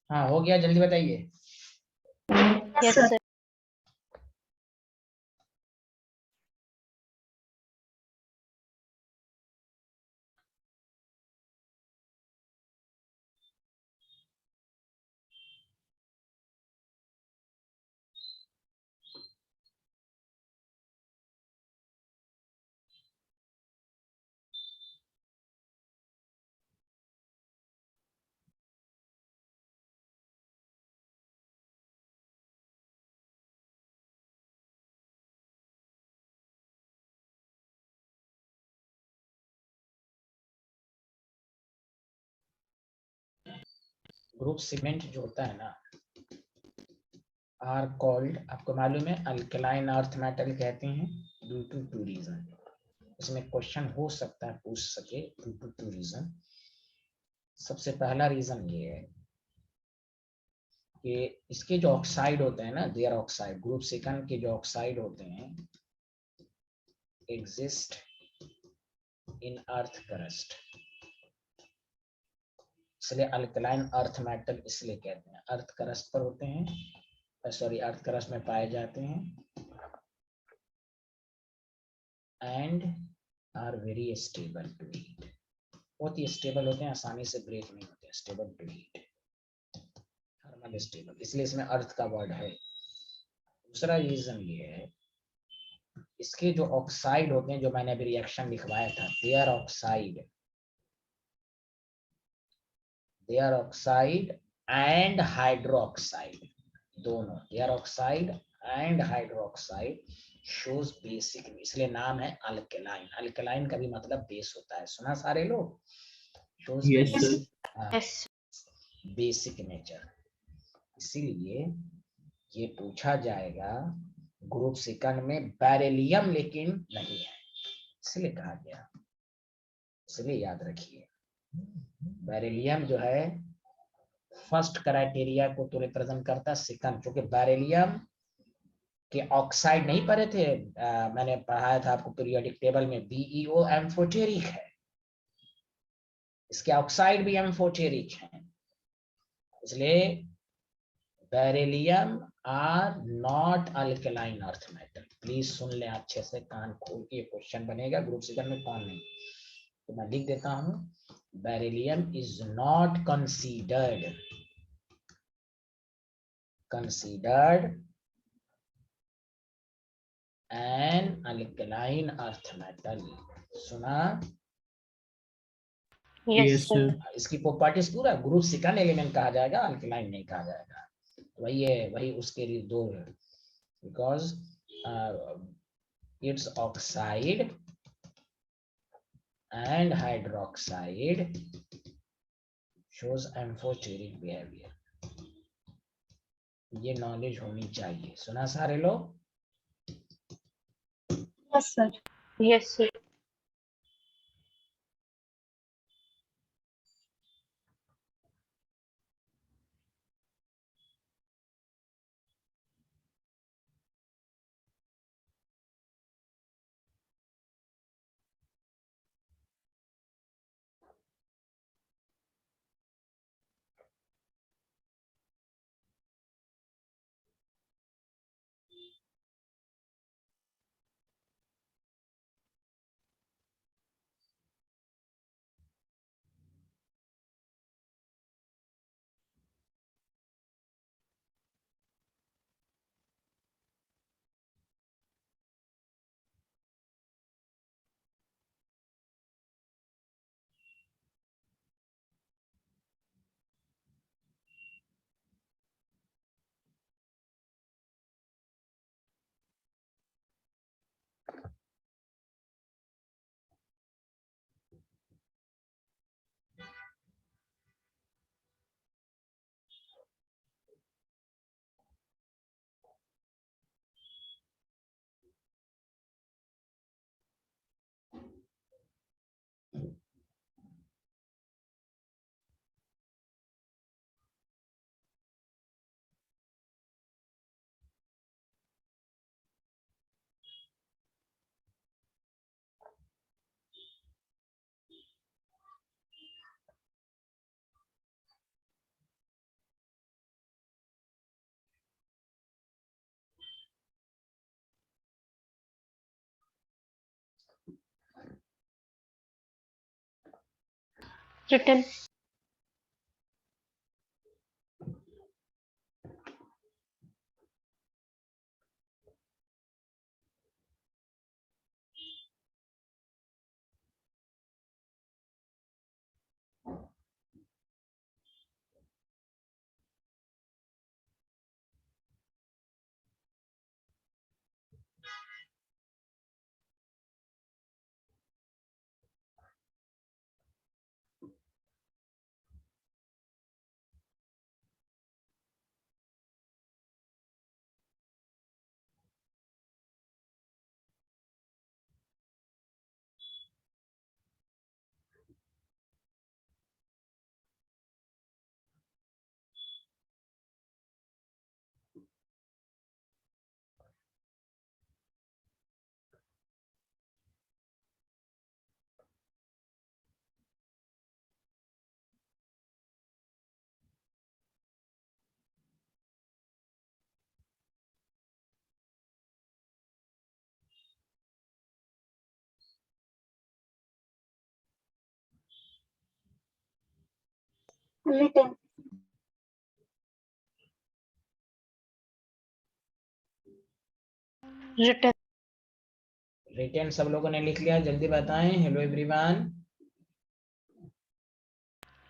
हाँ हो गया, जल्दी बताइए। Yes, sir. sir. Group cement जो होता है ना, आर कॉल्ड, आपको मालूम है अल्कलाइन अर्थ मेटल कहते हैं, ड्यू टू टू रीजन। इसमें क्वेश्चन हो सकता है, पूछ सके, ड्यू टू टू रीजन। सबसे पहला रीजन ये है कि इसके जो ऑक्साइड होते हैं ना, देयर ऑक्साइड, ग्रुप सेकंड के जो ऑक्साइड होते हैं, एग्जिस्ट इन अर्थ क्रस्ट, इसलिए अल्कलाइन अर्थ मेटल इसलिए कहते हैं। अर्थ क्रस्ट पर होते हैं, सॉरी अर्थ क्रस्ट में पाए जाते हैं, and are very stable to heat, बहुत ही स्टेबल होते हैं, आसानी से ब्रेक नहीं होते, stable to heat, thermal stable, इसलिए इसमें अर्थ का वर्ड है। दूसरा रीजन ये है, इसके जो ऑक्साइड होते हैं, जो मैंने अभी रिएक्शन लिखवाया था, देयर ऑक्साइड एंड हाइड्रोक्साइड, दोनों air oxide and hydroxide shows basic, इसलिए नाम है अल्कलाइन। अल्कलाइन का भी मतलब बेस होता है, सुना सारे लोग? Shows Yes, sir. Yes. Basic nature. इसीलिए ये पूछा जाएगा ग्रुप सेकंड में बेरिलियम लेकिन नहीं है, इसलिए कहा गया, इसलिए याद रखिए बेरिलियम जो है फर्स्ट क्राइटेरिया को तो रिप्रेजेंट करता है, सेकंड क्योंकि बेरिलियम के ऑक्साइड नहीं पढ़े थे, मैंने पढ़ाया था आपको पीरियोडिक टेबल में, बीईओ एम्फोटेरिक है, इसके ऑक्साइड भी एम्फोटेरिक है, इसलिए beryllium are not alkaline earth metal. Please सुन लें अच्छे से, कान खोल के, क्वेश्चन बनेगा ग्रुप सेकंड में, कौन नहीं, तो मैं लिख देता हूं, beryllium is not considered an alkaline earth metal। सुना? Yes, Yes, sir. sir. इसकी प्रॉपर्टीज पूरा ग्रुप सेकंड एलिमेंट कहा जाएगा, अल्कलाइन नहीं कहा जाएगा, वही है, वही उसके लिए दो है, because it's oxide and hydroxide shows amphoteric behaviour. ये नॉलेज होनी चाहिए, सुना सारे लोग? Yes, sir. Yes, sir. Written. Written. Written. Written सब लोगों ने लिख लिया? जल्दी बताएं। Hello everyone,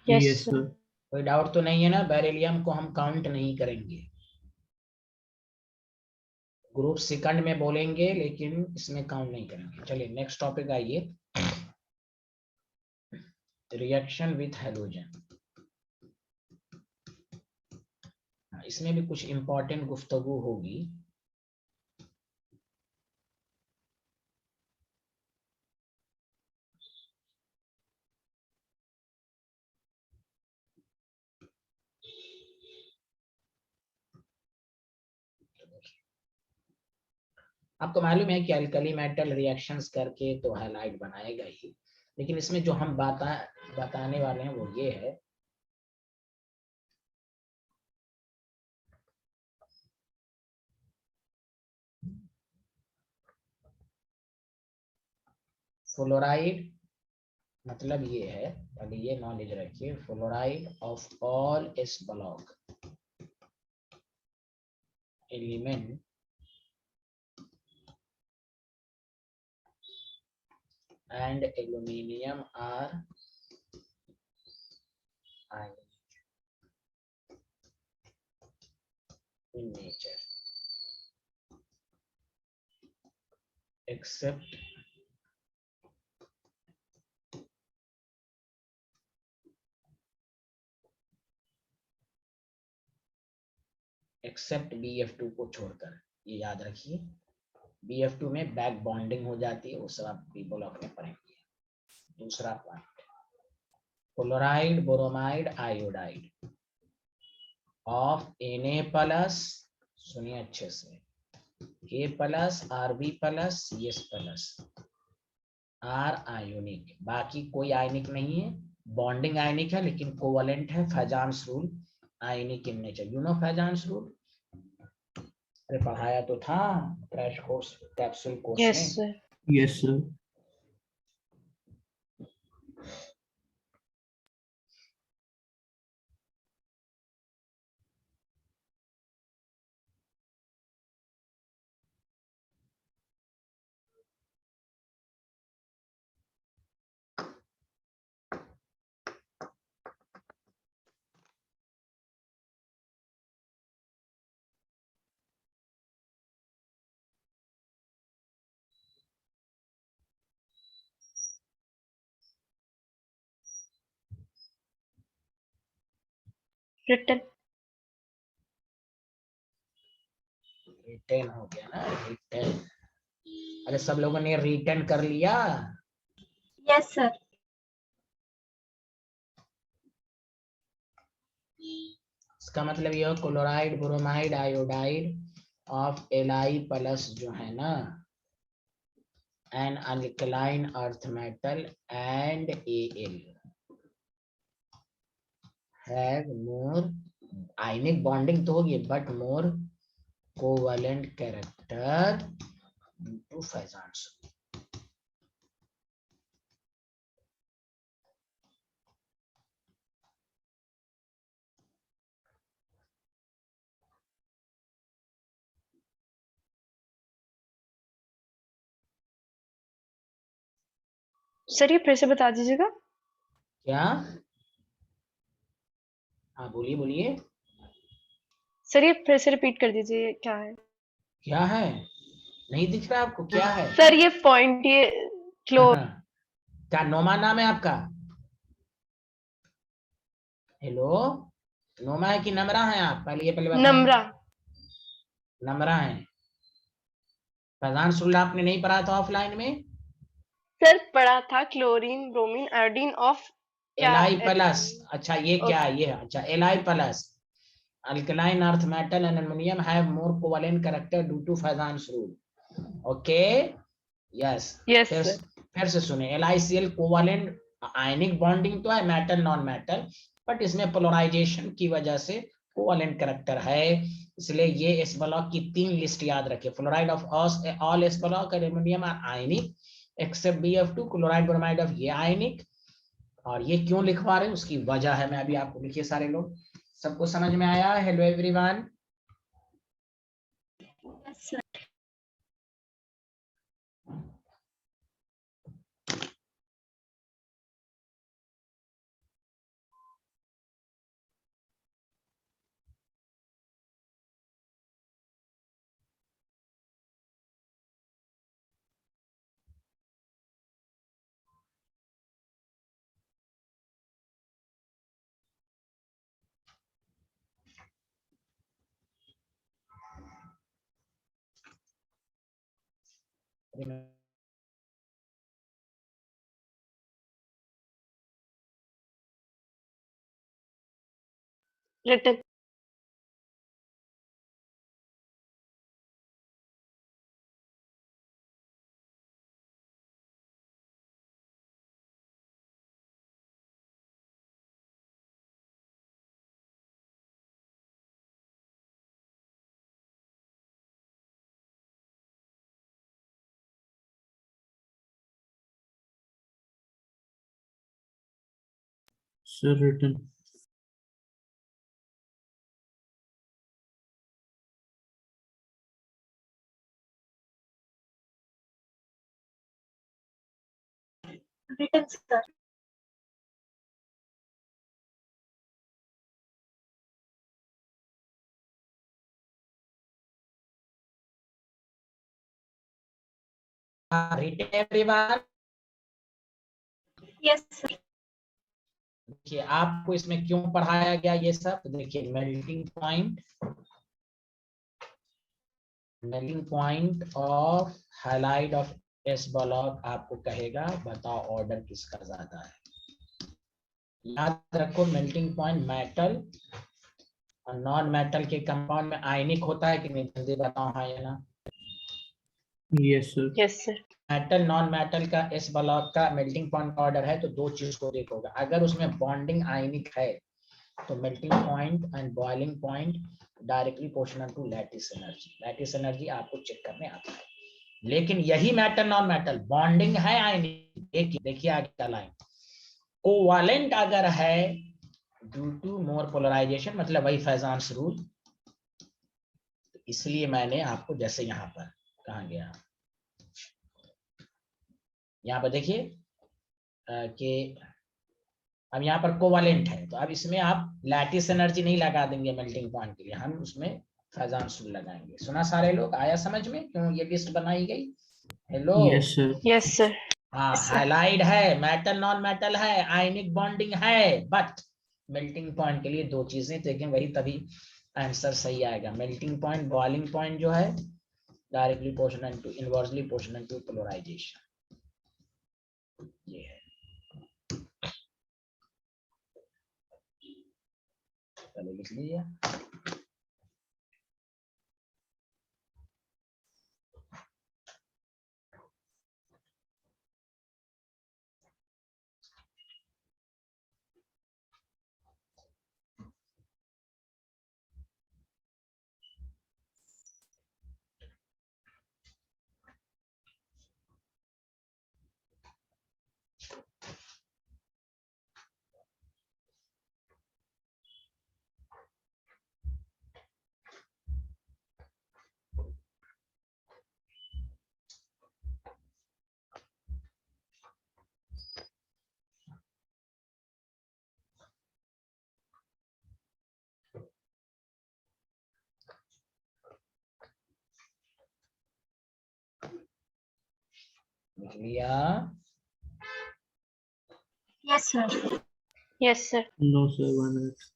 Yes, Yes, sir. sir. कोई डाउट तो नहीं है ना? बेरिलियम को हम काउंट नहीं करेंगे, ग्रुप सेकंड में बोलेंगे लेकिन इसमें काउंट नहीं करेंगे। चलिए नेक्स्ट टॉपिक आइए, रिएक्शन विथ हेलोजन। इसमें भी कुछ इंपॉर्टेंट गुफ्तगू होगी। आपको मालूम है कि अल्कली मेटल रिएक्शंस करके तो हैलाइड बनाएगा ही, लेकिन इसमें जो हम बताने वाले हैं वो ये है, फ्लोराइड मतलब ये है, अभी ये नॉलेज रखिए, fluoride of all S block element and aluminium are ionic in nature except BF2 को छोड़कर। ये याद रखिए, BF2 में बैक बॉन्डिंग हो जाती है, वो सब आप बी ब्लॉक में पढ़ेंगे। दूसरा point, chloride bromide iodide of Na plus, सुनिए अच्छे से, A plus Rb plus CS plus are ionic. बाकी कोई आयनिक नहीं है, बॉन्डिंग आयनिक है लेकिन कोवलेंट है। Fajans rule ionic in nature, you know Fajans rule? अरे पढ़ाया तो था crash course capsule course Yes, में। sir. Yes, sir. Written. Written हो गया ना, रिटेन। अरे सब लोगों ने रिटेन कर लिया? Yes, sir. इसका मतलब ये हो, chloride bromide iodide of Li plus जो है ना, an alkaline earth metal and Al have more ionic bonding तो होगी but more covalent character to Fajans. Sir ये फिर से बता दीजिएगा। क्या? हाँ बोलिए बोलिए। सर ये फिर से रिपीट कर दीजिए, क्या है? क्या है? नहीं दिख रहा आपको? क्या है? सर ये पॉइंट, ये क्लोर। क्या नोमा नाम है आपका? हेलो, नोमा है कि नमरा है आप? पहले ये पहले बताएं। नम्रा। नमरा है। प्रधान शुल्क आपने नहीं पढ़ा था ऑफलाइन में? सर पढ़ा था क्लोरीन ब्रोमीन आयोडीन ऑफ क्या? Li plus. अच्छा ये क्या है? ओके। ये अच्छा Li plus alkaline earth metal and aluminium have more covalent character due to Fajans rule. Okay yes. Yes फिर सर। फिर से सुने, LiCl कोवेलेंट आयनिक बॉन्डिंग तो है, मेटल नॉन मेटल, बट इसमें पोलराइजेशन की वजह से कोवेलेंट कैरेक्टर है, इसलिए ये एस ब्लॉक की 3 लिस्ट याद रखे। Fluoride of all S block aluminium are ionic except BF2, chloride bromide of ये आयनिक। और ये क्यों लिखवा रहे हैं उसकी वजह है, मैं अभी आपको, लिखिए सारे लोग, सबको समझ में आया? Hello everyone. Yes, sir. written, Sir, written. Written, sir. written everyone. Yes, sir. देखिए आपको इसमें क्यों पढ़ाया गया ये सब, देखिए melting point of highlight of S block आपको कहेगा बताओ ऑर्डर किसका ज्यादा है। याद रखो मेल्टिंग पॉइंट मेटल और नॉन मेटल के कंपाउंड में आयनिक होता है कि नहीं, जल्दी बताओ हाँ या ना। Yes, sir. yes sir, metal non metal का एस ब्लॉक का मेल्टिंग पॉइंट ऑर्डर है तो दो चीज को देखोगे, अगर उसमें बॉन्डिंग आयनिक है तो melting point and boiling point directly proportional to lattice energy. Lattice energy आपको चेक करने आता है, लेकिन यही मेटल नॉन मेटल बॉन्डिंग है आयनिक, देखिए आगे का लाइन कोवैलेंट अगर है ड्यू टू मोर पोलराइजेशन, मतलब वही फैजान्स रूल, इसलिए मैंने आपको जैसे यहाँ पर कहा गया, यहाँ पर देखिए कि अब यहाँ पर कोवैलेंट है तो अब इसमें आप लैटिस एनर्जी नहीं लगा देंगे मेल्टिंग पॉइंट के लिए, हम उसमें फैजान्स रूल लगाएंगे। सुना सारे लोग, आया समझ में क्यों ये लिस्ट बनाई गई? Hello Yes, sir. yes sir, हाँ, हाइलाइट है, मेटल नॉन मेटल है, आयनिक बॉन्डिंग है, बट मेल्टिंग पॉइंट के लिए दो चीजें, लेकिन वही तभी आंसर सही आएगा। मेल्टिंग पॉइंट बॉइलिंग पॉइंट जो है directly proportional to inversely proportional to polarisation, ये है। चलो लिख लीजिए। लिख लिया? Yes, sir. yes sir, No, sir. 1 minute.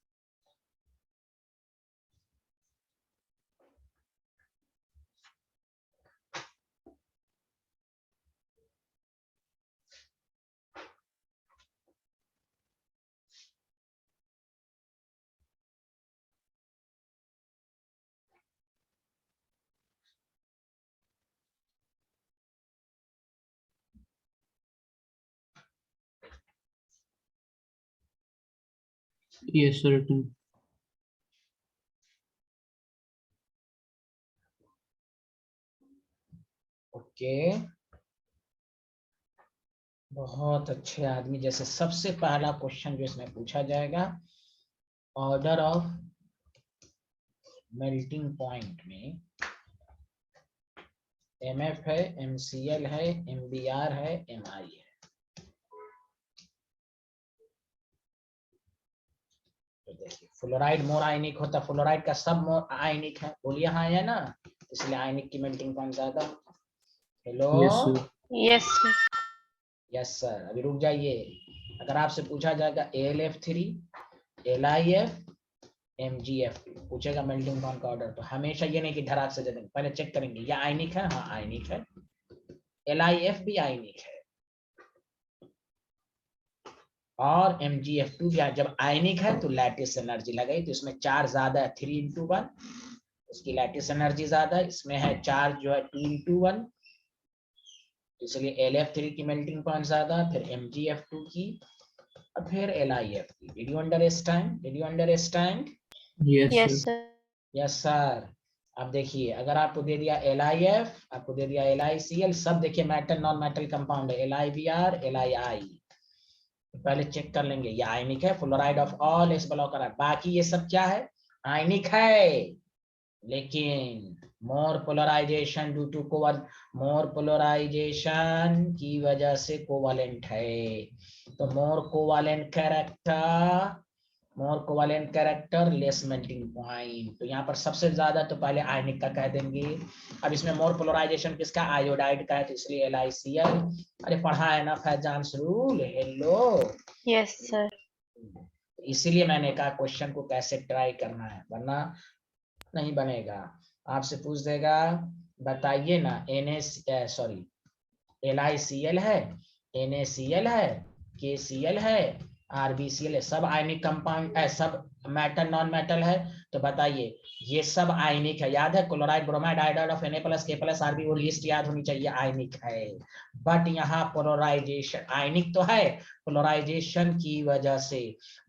Yes, sir. Written. Okay, बहुत अच्छे आदमी। जैसे सबसे पहला क्वेश्चन जो इसमें पूछा जाएगा, ऑर्डर ऑफ मेल्टिंग पॉइंट में MF है, MCl है, MBr है, MI है। तो देखिए फ्लोराइड मोर आयनिक होता, फ्लोराइड का सब मोर आयनिक है, बोलिए हाँ या ना, इसलिए आयनिक की मेल्टिंग पॉइंट ज्यादा। Hello Yes, sir. yes sir, yes sir. अभी रुक जाइए, अगर आपसे पूछा जाएगा AlF3 LiF MgF2 पूछेगा मेल्टिंग पॉइंट का ऑर्डर, तो हमेशा ये नहीं कि धड़ाक से दे देंगे, पहले चेक करेंगे ये आयनिक है, हाँ आयनिक है, LiF भी आयनिक है और MgF2 भी। जब आयनिक है तो लैटिस एनर्जी लगाई, तो इसमें चार्ज ज्यादा है 3:1, इसकी लैटिस एनर्जी ज्यादा है। इसमें है चार्ज जो है 2:1, इसलिए LF3 की मेल्टिंग पॉइंट ज्यादा, फिर MgF2 की, और फिर LiF की। Did you understand? Did you understand? Yes, Yes, sir. sir. Yes sir. अब देखिए, अगर आपको दे दिया LiF, आपको दे दिया LiCl, सब देखिए मेटल नॉन मेटल कंपाउंड है, LiBr, LiI। पहले चेक कर लेंगे ये आयनिक है, fluoride of all s blocker है। बाकी ये सब क्या है? आयनिक है, लेकिन मोर पोलराइजेशन ड्यू टू कोवल, मोर पोलराइजेशन की वजह से कोवलेंट है। तो more covalent character, more covalent character, less melting point. तो यहाँ पर सबसे ज्यादा तो पहले आयनिक का कह देंगे। अब इसमें मोर पोलराइजेशन किसका? आयोडाइड का है, तो इसलिए LiCl। अरे पढ़ा है ना Faizan rule? Hello. Yes, sir. इसीलिए मैंने कहा क्वेश्चन को कैसे ट्राई करना है, वरना नहीं बनेगा। आपसे पूछ देगा बताइए ना, सॉरी LiCl है, NaCl है, KCl है, RbCl है, सब आयनिक कंपाउंड है, सब मेटल नॉन मेटल है। तो बताइए ये सब आयनिक है। याद है chloride bromide iodide of Na plus K plus Rb, वो लिस्ट याद होनी चाहिए, आयनिक है। बट यहाँ पोलराइजेशन आयनिक तो है, पोलराइजेशन की वजह से,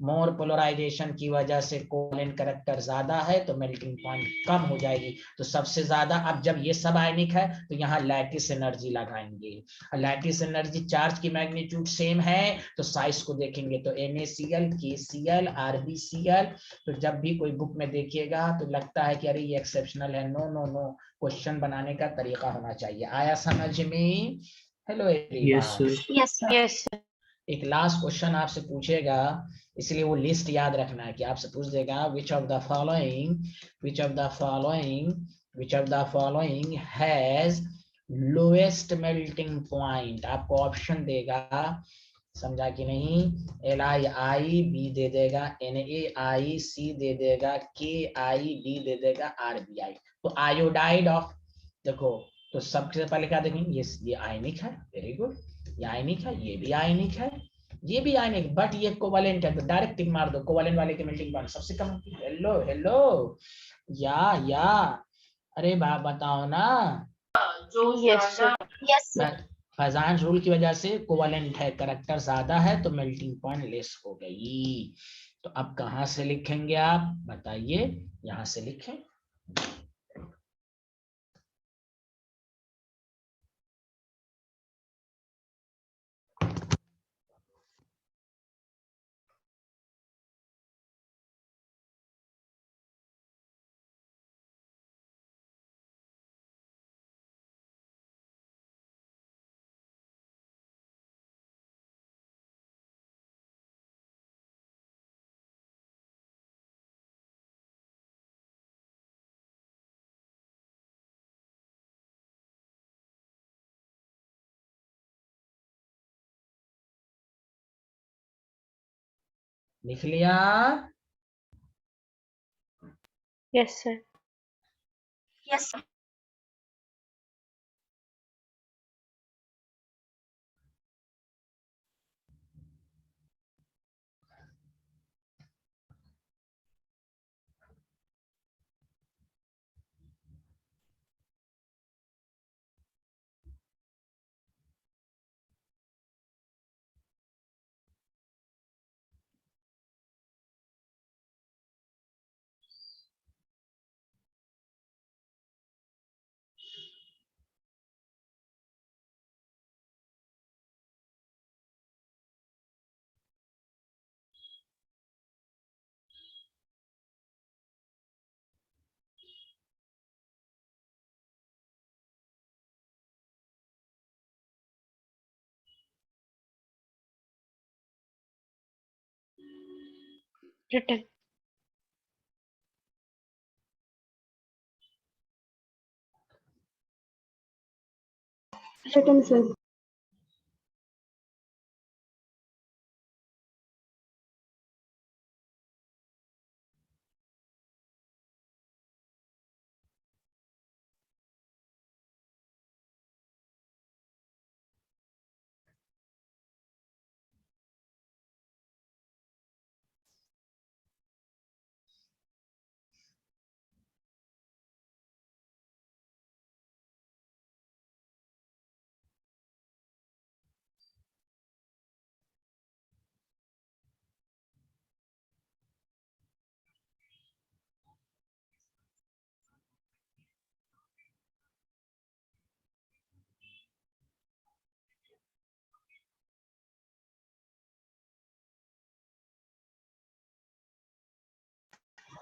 मोर पोलराइजेशन की वजह से कोवलेंट कैरेक्टर ज्यादा है, तो मेल्टिंग पॉइंट कम हो जाएगी। तो सबसे ज्यादा, अब जब ये सब आयनिक है तो यहाँ लैटिस एनर्जी लगाएंगे। लैटिस एनर्जी चार्ज की मैग्नीट्यूड सेम है, तो साइज को देखेंगे, तो NaCl, KCl, RbCl। तो जब भी कोई बुक में देखिएगा तो लगता है कि अरे ये एक्सेप्शनल है, नो नो नो, क्वेश्चन बनाने का तरीका होना चाहिए। आया समझ में? Hello Yes, sir. Everyone. Yes, sir. Yes, sir. एक लास्ट क्वेश्चन आपसे पूछेगा, इसलिए वो लिस्ट याद रखना है कि आपसे पूछ देगा which of the following, which of the following, which of the following has lowest melting point. आपको ऑप्शन देगा, समझा कि नहीं? LiI B दे देगा, NaI C दे देगा, KI D दे देगा, RbI। तो आयोडाइड ऑफ, देखो, तो सबसे पहले क्या देखेंगे, ये आयनिक है, वेरी गुड, ये आयनिक है, ये भी आयनिक है, ये भी आयनिक, बट ये कोवलेंट है, तो डायरेक्ट टिक मार दो, कोवलेंट वाले की मेल्टिंग पॉइंट सबसे कम होती है। हेलो हेलो, या अरे बताओ ना। Yes, sir. Yes, sir. Faizan rule की वजह से कोवलेंट है, करेक्टर ज्यादा है, तो मेल्टिंग पॉइंट लेस हो गई। तो अब कहां से लिखेंगे आप बताइए? यहां से लिखें। लिख लिया? Yes, sir. Yes, sir. Written. Written, sir.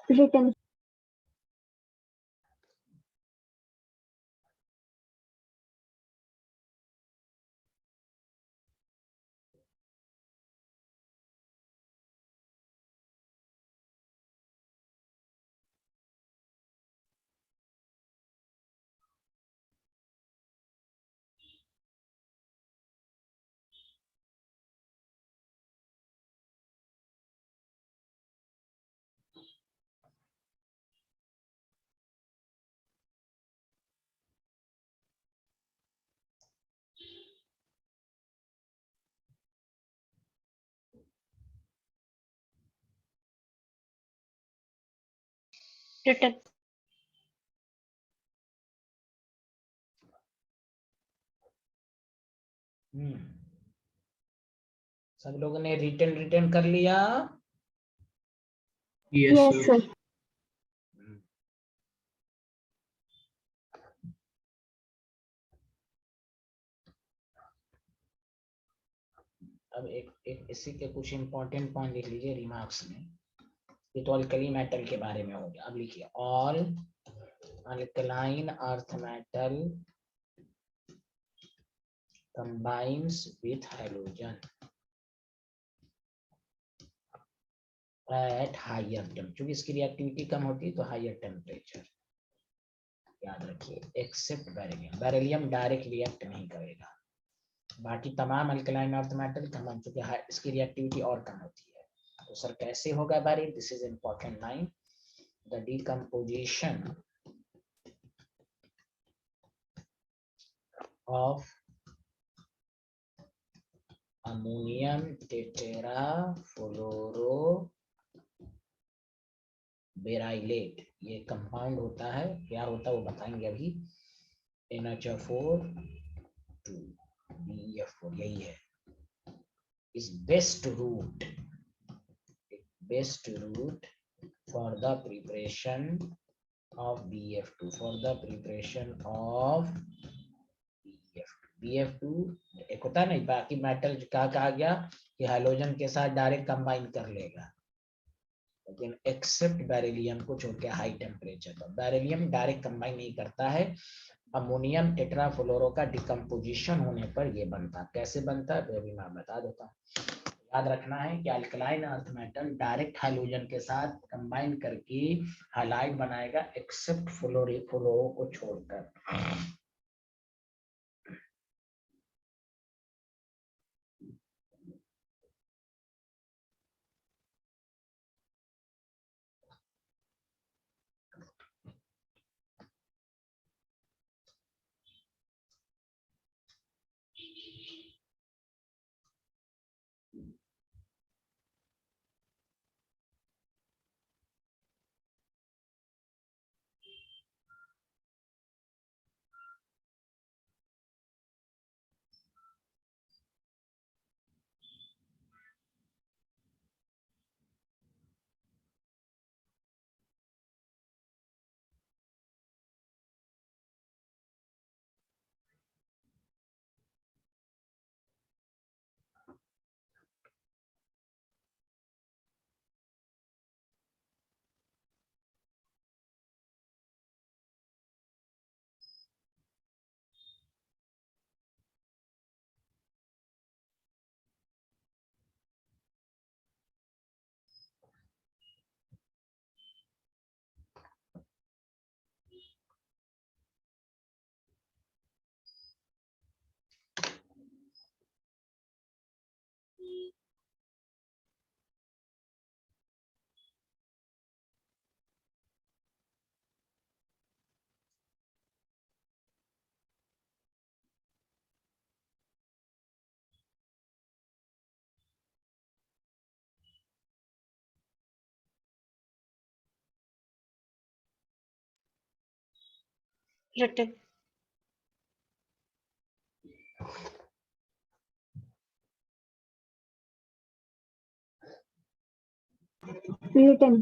Written. Written. सब लोगों ने रिटर्न रिटर्न कर लिया? Yes, Yes, sir. sir. अब एक इसी के कुछ इंपॉर्टेंट पॉइंट लिख लीजिए रिमार्क्स में। ये तो अल्कली मेटल के बारे में हो गया। अब लिखिए all alkaline earth metal combines with hydrogen at higher temperature, क्योंकि इसकी रिएक्टिविटी कम होती है तो हायर टेम्परेचर। याद रखिए except beryllium, beryllium direct react नहीं करेगा, बाकी तमाम अल्कलाइन अर्थ मेटल कम हो चुके हैं, इसकी रिएक्टिविटी और कम होती है। तो सर कैसे होगा बारी? This is important line, the decomposition of ammonium tetrafluoroberyllate, ये कंपाउंड होता है, क्या होता है वो बताएंगे अभी। NH4 BF4 यही है, is best route for the preparation of BF2, for the preparation of BF2 एक होता है ना, बाकी मेटल क्या कहा गया कि हाइड्रोजन के साथ डायरेक्ट कंबाइन कर लेगा, लेकिन एक्सेप्ट बेरिलियम को छोड़ के हाई टेम्परेचर पर। बेरिलियम डायरेक्ट कंबाइन नहीं करता है, अमोनियम टेट्राफ्लोरो का डिकम्पोजिशन होने पर ये बनता। कैसे बनता है तो अभी मैं बता देता हूँ। याद रखना है कि alkaline earth metal direct hydrogen के साथ कंबाइन करके हाइलाइट बनाएगा एक्सेप्ट फ्लोरो को छोड़कर। Written. Written.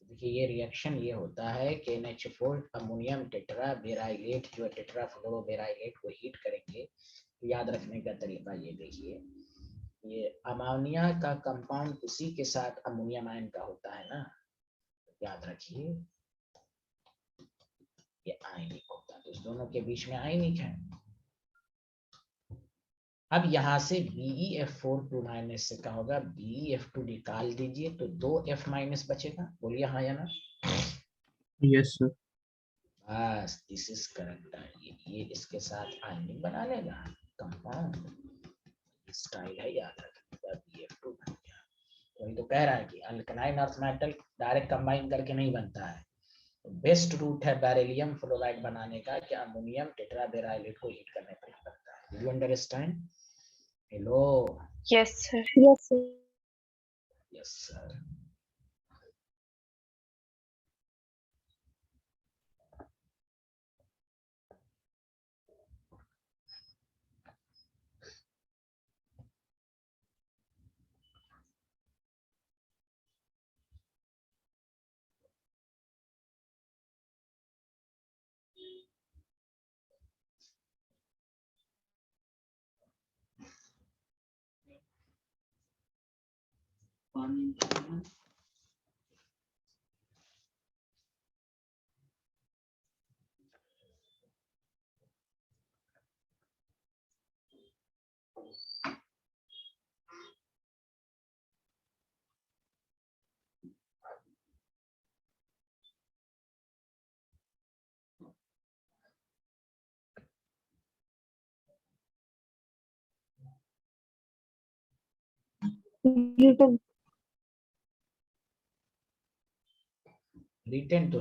देखिए ये रिएक्शन ये होता है कि NH4 अमोनियम टेट्रा बेराइलेट जो टेट्राफ्लोरो बेराइलेट को हीट करेंगे। तो याद रखने का तरीका ये देखिए, ये अमोनिया का कंपाउंड उसी के साथ अमोनियम आयन का होता है ना, याद रखिए ये आयनिक होता है, तो इस दोनों के बीच में आयनिक है। अब यहाँ से BeF4 2 माइनस से क्या होगा, BeF2 निकाल दीजिए तो 2F माइनस बचेगा, बोलिए हाँ या ना। Yes, sir. बस दिस इज करेक्ट। ये इसके साथ आयनिक बना लेगा कंपाउंड, स्टाइल है, याद रखिएगा BeF2 बन गया। वही तो कह रहा है कि अल्कनाइन अर्थ मेटल डायरेक्ट कंबाइन करके नहीं बनता है, बेस्ट रूट है बेरिलियम फ्लोराइड बनाने का कि अमोनियम टेट्राबेराइलेट को हीट करने पर बनता है। Do you understand? Hello. Yes, sir. Yes, sir. Yes sir. Written. Written तो